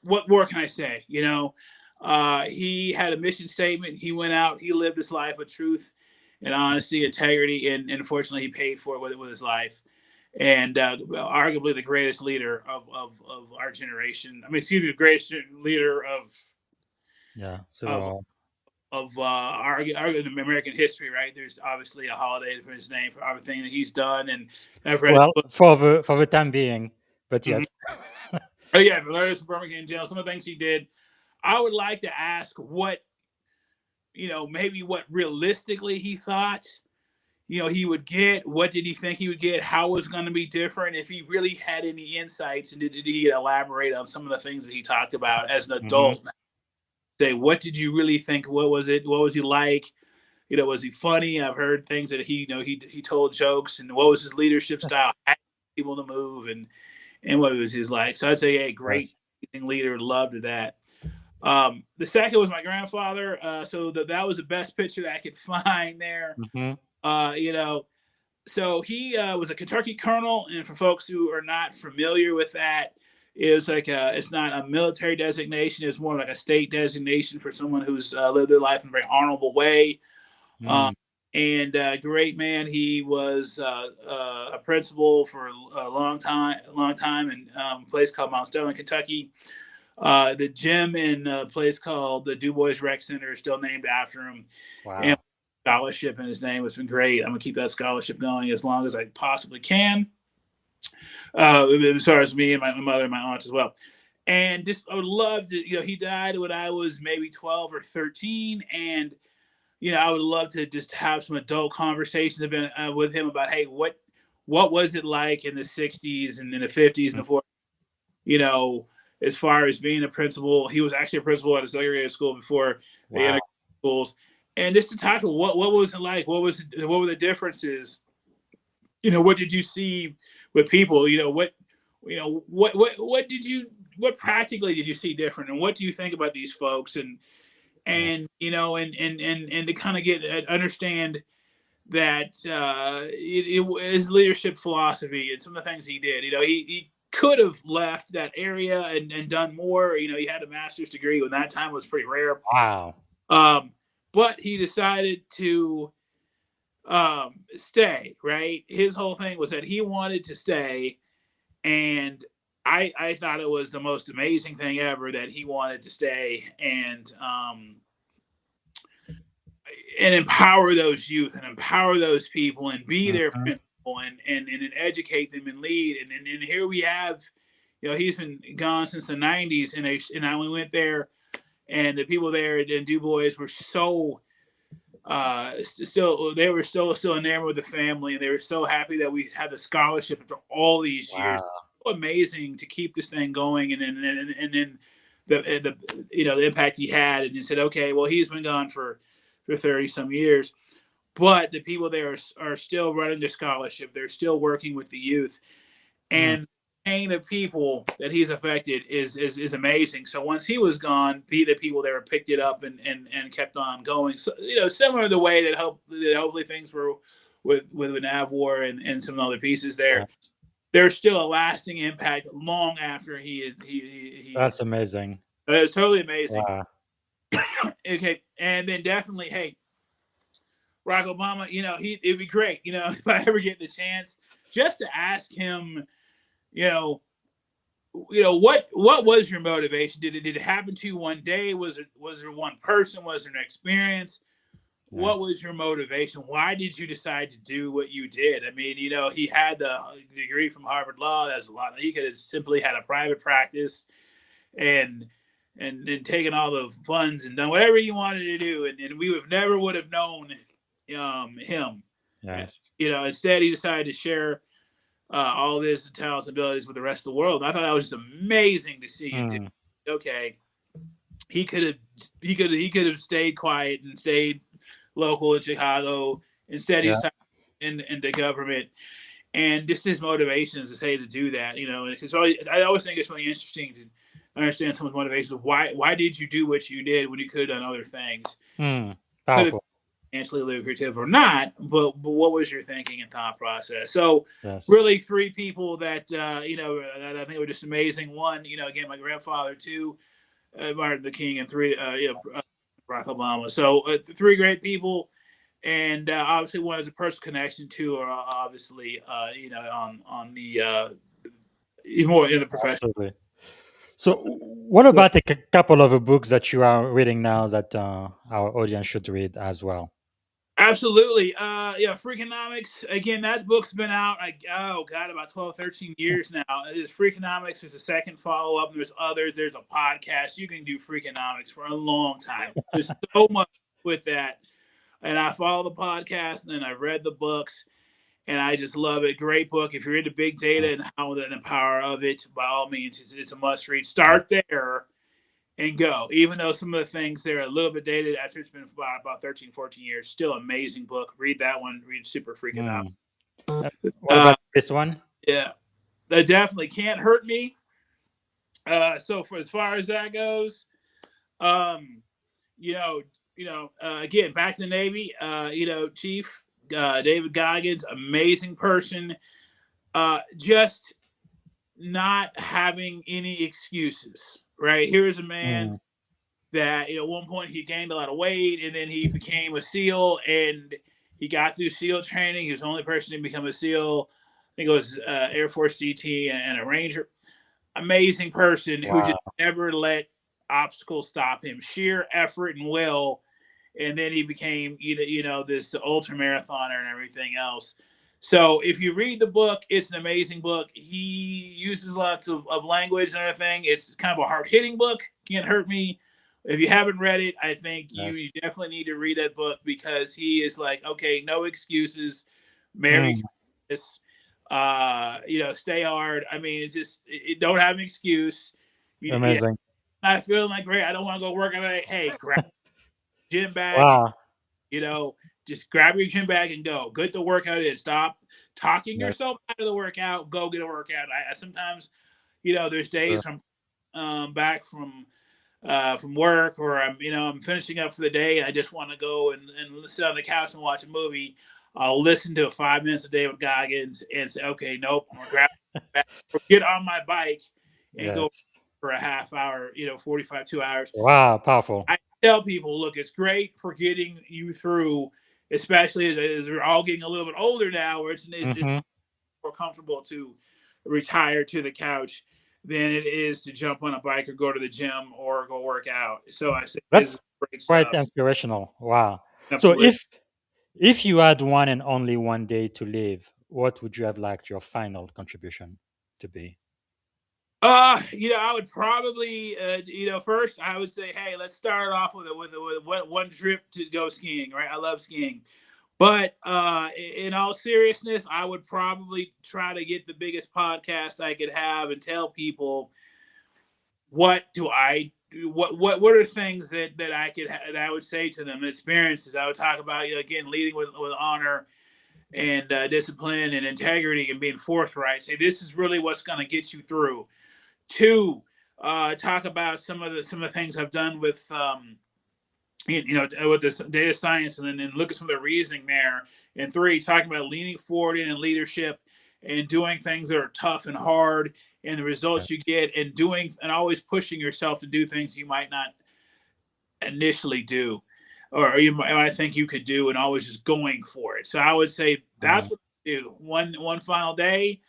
What more can I say? He had a mission statement. He went out, he lived his life with truth and honesty, integrity, and unfortunately he paid for it with his life. And arguably the greatest leader of our generation. I mean, excuse me, the greatest leader of American history, right? There's obviously a holiday for his name for everything that he's done, and I've read for the time being, but yes. Oh yeah, Valerius Birmingham jail. Some of the things he did. I would like to ask what maybe what realistically he thought he would get. What did he think he would get? How was going to be different? If he really had any insights, and did he elaborate on some of the things that he talked about as an adult? Say, what did you really think? What was it? What was he like? Was he funny? I've heard things that he told jokes, and what was his leadership style? People to move, and what was his like? So I'd say, great leader, loved that. The second was my grandfather. So that was the best picture that I could find there. So he was a Kentucky colonel, and for folks who are not familiar with that, it was like it's not a military designation. It's more like a state designation for someone who's lived their life in a very honorable way. And great man. He was a principal for a long time in a place called Mount Sterling, Kentucky. The gym in a place called the Du Bois Rec Center is still named after him. Wow. And scholarship in his name has been great. I'm gonna keep that scholarship going as long as I possibly can. As far as me and my mother and my aunts as well. And just I would love to, he died when I was maybe 12 or 13, and I would love to just have some adult conversations with him about, hey, what was it like in the 60s and in the 50s and the 40s, as far as being a principal. He was actually a principal at a segregated school before the integrated schools. And just to talk to what was it like? What were the differences? What did you see with people? What practically did you see different? And what do you think about these folks? And to kind of understand that his leadership philosophy and some of the things he did. He could have left that area and done more. He had a master's degree when that time was pretty rare. Wow. But he decided to stay, right? His whole thing was that he wanted to stay, and I thought it was the most amazing thing ever that he wanted to stay and empower those youth and empower those people and be their principal and educate them and lead. And here we have, he's been gone since the 90s, and we went there, and the people there in Du Bois were so still enamored with the family, and they were so happy that we had the scholarship after all these years. So amazing to keep this thing going, and then the impact he had, and you said, okay, well, he's been gone for 30 some years, but the people there are still running the scholarship. They're still working with the youth, and the chain of people that he's affected is amazing. So once he was gone, the people there picked it up and kept on going. So similar to the way that hopefully things were with Naval and some other pieces there. There's still a lasting impact long after he That's amazing. It's totally amazing. Wow. Okay, and then definitely, hey, Barack Obama, it'd be great, if I ever get the chance, just to ask him, what was your motivation? Did it happen to you one day? Was there one person? Was there an experience? Nice. What was your motivation? Why did you decide to do what you did? I mean, he had the degree from Harvard Law. That's a lot. He could have simply had a private practice and taken all the funds and done whatever he wanted to do, and we never would have known him. Yes. Instead he decided to share all of his talents and abilities with the rest of the world. And I thought that was just amazing to see. Okay, he could have stayed quiet and stayed local in Chicago. Instead, he decided into government, and just his motivation is to say to do that. Because I always think it's really interesting to understand someone's motivation. Why did you do what you did when you could have done other things? Powerful. Financially lucrative or not, but what was your thinking and thought process? So really, three people that I think were just amazing. One, again, my grandfather. Two, Martin Luther King, and three, Barack Obama. So three great people, and obviously one has a personal connection to, or obviously on the more in the profession. Absolutely. So, what about a couple of books that you are reading now that our audience should read as well? Absolutely. Freakonomics. Again, that book's been out, about 12, 13 years now. There's Freakonomics. There's a second follow-up. There's others. There's a podcast. You can do Freakonomics for a long time. There's so much with that. And I follow the podcast, and then I read the books, and I just love it. Great book. If you're into big data and the power of it, by all means, it's a must-read. Start there and go. Even though some of the things there are a little bit dated after it's been about 13, 14 years, still amazing book. Read that one. Read Super Freaking Out. What about this one? Yeah, that definitely Can't Hurt Me. So for as far as that goes, again, back to the Navy, Chief David Goggins, amazing person. Just not having any excuses. Right, here's a man that at one point he gained a lot of weight, and then he became a SEAL, and he got through SEAL training. He was the only person to become a SEAL. I think it was Air Force CT and a Ranger. Amazing person who just never let obstacles stop him. Sheer effort and will, and then he became this ultra marathoner and everything else. So if you read the book, it's an amazing book. He uses lots of language and everything. It's kind of a hard-hitting book. Can't Hurt Me. If you haven't read it, I think you definitely need to read that book, because he is like, okay, no excuses. Marry this. Stay hard. I mean, it's just don't have an excuse. Amazing. Not feeling like great. I don't want to go work. I'm like, hey, grab gym bag. Wow. Just grab your gym bag and go. Get the workout in. Stop talking yourself out of the workout. Go get a workout. I sometimes, there's days I'm back from work, or I'm finishing up for the day, and I just want to go and sit on the couch and watch a movie. I'll listen to 5 minutes of David Goggins and say, okay, nope, I'm gonna grab or get on my bike and go for a half hour, 45, 2 hours. Wow, powerful. I tell people, look, it's great for getting you through, especially as we're all getting a little bit older now, where it's more comfortable to retire to the couch than it is to jump on a bike or go to the gym or go work out. So I say that's quite inspirational. Wow. Absolutely. So if you had one and only one day to live, what would you have liked your final contribution to be? I would probably, first I would say, hey, let's start off with one trip to go skiing, right? I love skiing. But in all seriousness, I would probably try to get the biggest podcast I could have and tell people, what do I what are things that that I would say to them? Experiences I would talk about, again, leading with honor and discipline and integrity and being forthright. Say this is really what's going to get you through. Two, talk about some of the things I've done with with this data science, and then look at some of the reasoning there. And three, talking about leaning forward in leadership and doing things that are tough and hard, and the results you get, and always pushing yourself to do things you might not initially do, or you might think you could do, and always just going for it. So I would say that's what I do. One final day,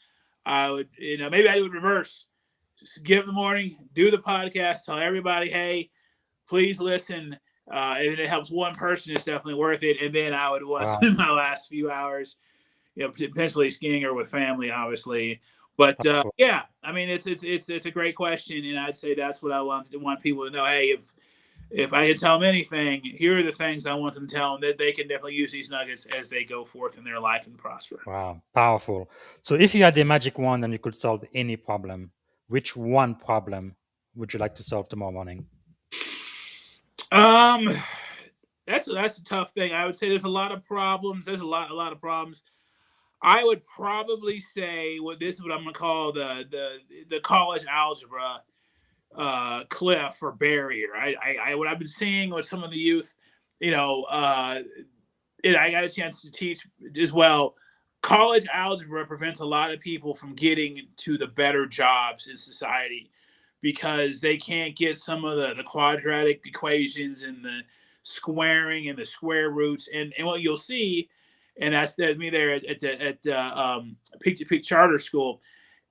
I would, maybe I would reverse. Just give the morning, do the podcast, tell everybody, hey, please listen. If it helps one person, it's definitely worth it. And then I would want to spend my last few hours, potentially skiing or with family, obviously. But yeah, I mean, it's a great question, and I'd say that's what I want people to know. Hey, if I could tell them anything, here are the things I want them to tell them, that they can definitely use these nuggets as they go forth in their life and prosper. Wow, powerful. So if you had a magic wand and you could solve any problem, which one problem would you like to solve tomorrow morning? That's a tough thing. I would say there's a lot of problems. There's a lot of problems. I would probably say this is what I'm going to call the college algebra cliff or barrier. What I've been seeing with some of the youth, I got a chance to teach as well. College algebra prevents a lot of people from getting to the better jobs in society, because they can't get some of the quadratic equations and the squaring and the square roots. And what you'll see, and that's me there at Peak to Peak Charter School,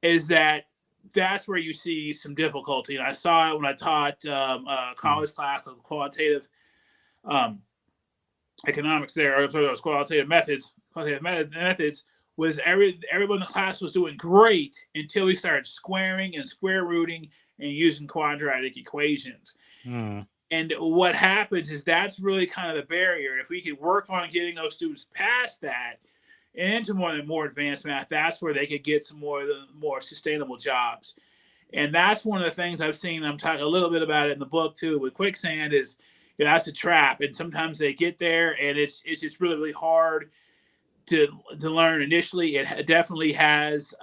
is that's where you see some difficulty. And I saw it when I taught a college class of qualitative economics there, or those qualitative methods. Was everyone in the class was doing great until we started squaring and square rooting and using quadratic equations. And what happens is that's really kind of the barrier. If we could work on getting those students past that and into more advanced math, that's where they could get some more sustainable jobs. And that's one of the things I've seen. I'm talking a little bit about it in the book too. With quicksand, is that's a trap, and sometimes they get there, and it's just really, really hard to learn initially. It definitely has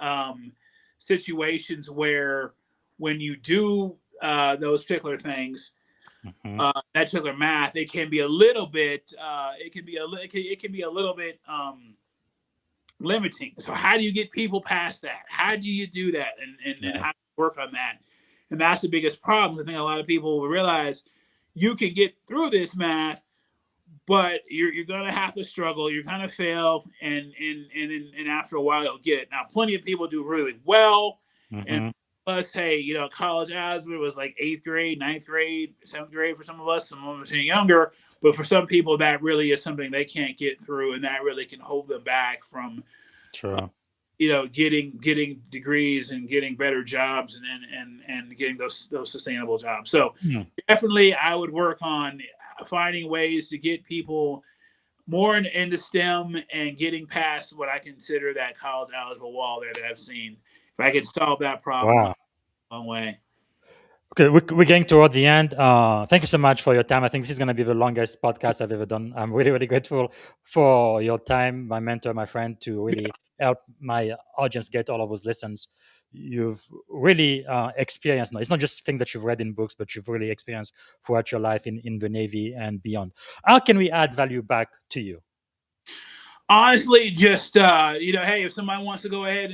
situations where when you do those particular things, that particular math, it can be a little bit limiting. So how do you get people past that? How do you do that, and how do you work on that? And that's the biggest problem. I think a lot of people will realize you can get through this math, but you're gonna have to struggle. You're gonna fail, and after a while you'll get it. Now, plenty of people do really well, and plus, hey, college algebra was like 8th grade, 9th grade, 7th grade for some of us. Some of us are younger, but for some people, that really is something they can't get through, and that really can hold them back from, getting degrees and getting better jobs and getting those sustainable jobs. So definitely, I would work on finding ways to get people more into STEM and getting past what I consider that college algebra wall there that I've seen. If I could solve that problem, a long way. Okay, we're getting toward the end. Thank you so much for your time. I think this is going to be the longest podcast I've ever done. I'm really, really grateful for your time, my mentor, my friend, to really help my audience get all of those lessons you've really experienced. Now, it's not just things that you've read in books, but you've really experienced throughout your life in the Navy and beyond. How can we add value back to you? Honestly, just hey, if somebody wants to go ahead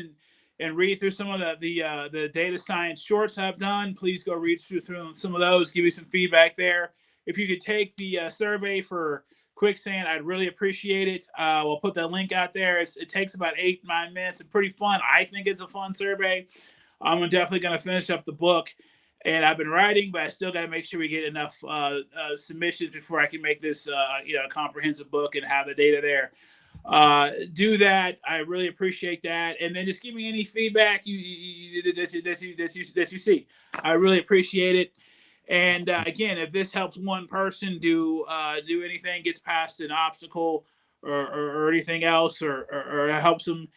and read through some of the data science shorts I've done, please go read through some of those, give you some feedback there. If you could take the survey for quicksand, I'd really appreciate it. We'll put that link out there. It takes about 8-9 minutes. It's pretty fun. I think it's a fun survey. I'm definitely going to finish up the book, and I've been writing, but I still got to make sure we get enough submissions before I can make this a comprehensive book and have the data there. Do that. I really appreciate that, and then just give me any feedback that you see. I really appreciate it. And again, if this helps one person do anything, gets past an obstacle or anything else, or helps them,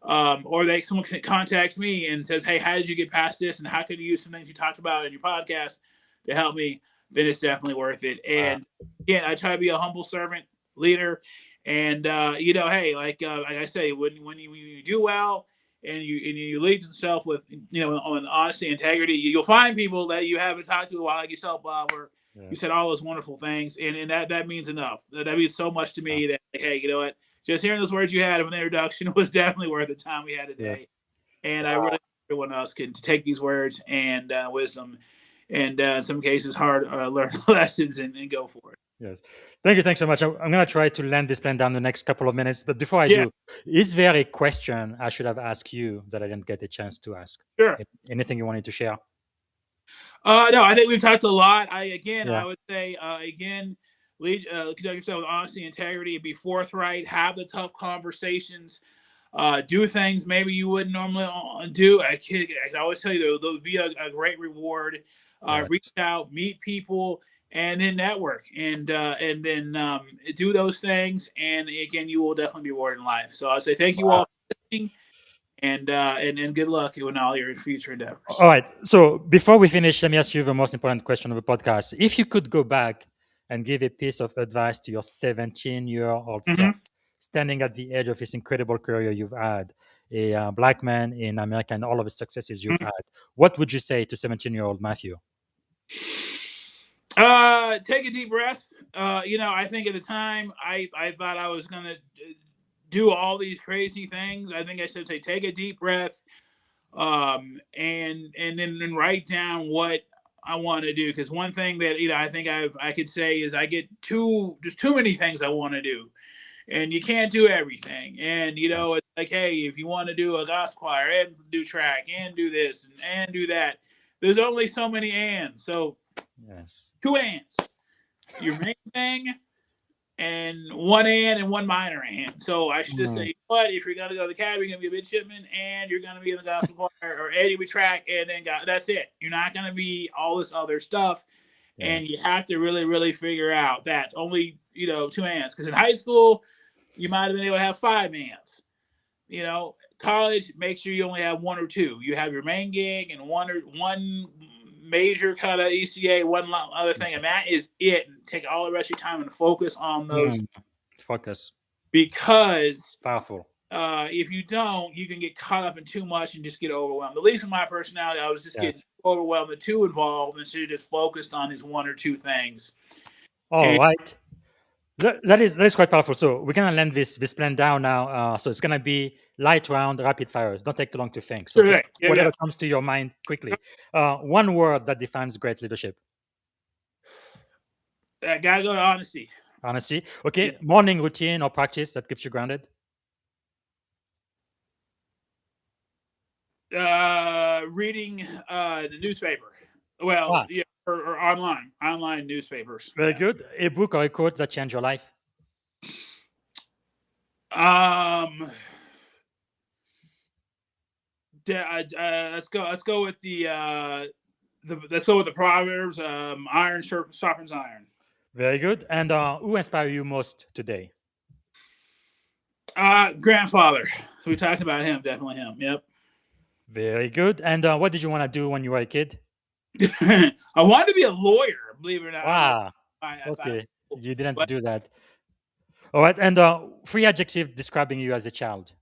or someone contacts me and says, "Hey, how did you get past this? And how could you use some things you talked about in your podcast?" to help me, then it's definitely worth it. And again, I try to be a humble servant leader. And hey, like I say, when you do well and you lead yourself with on honesty and integrity, you'll find people that you haven't talked to a while, like yourself, Bob, where you said all those wonderful things, and that means enough. That means so much to me that, hey, you know what? Just hearing those words you had of an introduction was definitely worth the time we had today. And I really hope everyone else can take these words and wisdom, and in some cases hard learned lessons, and go for it. Yes. Thank you. Thanks so much. I'm going to try to land this plan down the next couple of minutes. But before I do, is there a question I should have asked you that I didn't get a chance to ask? Sure. Anything you wanted to share? No, I think we've talked a lot. I would say, lead, conduct yourself with honesty, integrity, be forthright, have the tough conversations, do things maybe you wouldn't normally do. I can always tell you there'll be a great reward. Reach out, meet people, and then network, and then do those things. And again, you will definitely be rewarded in life. So I say thank you all for listening, and good luck in all your future endeavors. All right. So before we finish, let me ask you the most important question of the podcast. If you could go back and give a piece of advice to your 17-year-old self, standing at the edge of this incredible career you've had, a Black man in America and all of the successes you've had, what would you say to 17-year-old Matthew? Take a deep breath. I think at the time I thought I was going to do all these crazy things. I think I should say take a deep breath, and then write down what I want to do. Because one thing that I think I could say is I get too many things I want to do, and you can't do everything. And it's like, hey, if you want to do a gospel choir and do track and do this and do that, there's only so many ands. So 2 ands, your main thing, and 1 and 1 minor and. So I should just say, but if you're going to go to the academy, you're going to be a midshipman, and you're going to be in the gospel choir, or you'll be track, and then that's it. You're not going to be all this other stuff. And you have to really, really figure out that only, 2 ands. Because in high school, you might have been able to have 5 ands. College, make sure you only have 1 or 2. You have your main gig and one major kind of ECA, one other thing, and that is it. And take all the rest of your time and focus on those. Focus. Because powerful. If you don't, you can get caught up in too much and just get overwhelmed. At least in my personality, I was just getting overwhelmed and too involved, and so just focused on these 1 or 2 things. All right. That is quite powerful. So we're gonna land this plan down now. So it's gonna be light round, rapid fires. Don't take too long to think. So whatever comes to your mind quickly. One word that defines great leadership. Gotta go to honesty. Honesty. Okay. Morning routine or practice that keeps you grounded. Reading the newspaper. Well, or online newspapers. Very good. A book or a quote that changed your life. Let's go with the Proverbs. Iron sharpens iron. Very good. And who inspired you most today? Grandfather. So we talked about him. Definitely him. Yep. Very good. And what did you want to do when you were a kid? I wanted to be a lawyer, believe it or not. Wow. Okay. You didn't do that. All right. And 3 adjectives describing you as a child.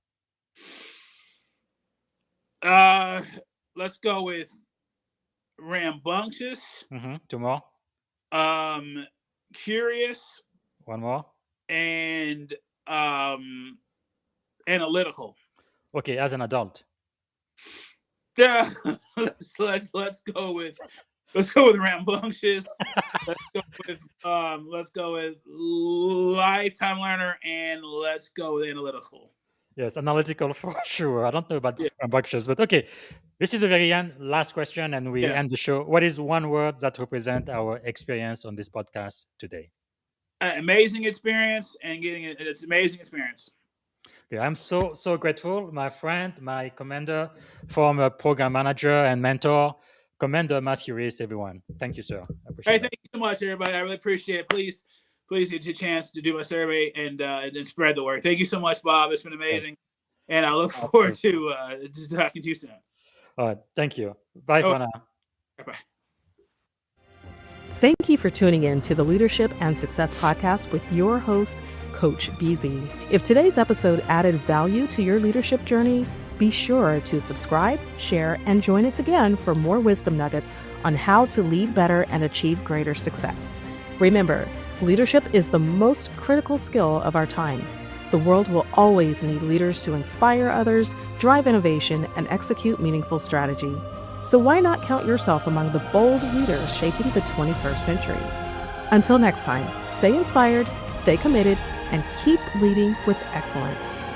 Let's go with rambunctious. 2 more. Curious. 1 more. And analytical. Okay, as an adult. Yeah, let's go with rambunctious. Let's go with lifetime learner, and let's go with analytical. Yes, analytical for sure. I don't know about rambunctious, but okay. This is the very end. Last question, and we end the show. What is one word that represents our experience on this podcast today? Amazing experience, and it's amazing experience. Okay, I'm so grateful, my friend, my commander, former program manager and mentor, Commander Matthew Reese, everyone. Thank you, sir. I appreciate it. Thank you so much, everybody. I really appreciate it. Please get a chance to do my survey and spread the word. Thank you so much, Bob. It's been amazing. And I look forward to talking to you soon. All right. Thank you. Bye for now. Bye. Thank you for tuning in to the Leadership and Success Podcast with your host, Coach BZ. If today's episode added value to your leadership journey, be sure to subscribe, share, and join us again for more wisdom nuggets on how to lead better and achieve greater success. Remember, leadership is the most critical skill of our time. The world will always need leaders to inspire others, drive innovation, and execute meaningful strategy. So why not count yourself among the bold leaders shaping the 21st century? Until next time, stay inspired, stay committed, and keep leading with excellence.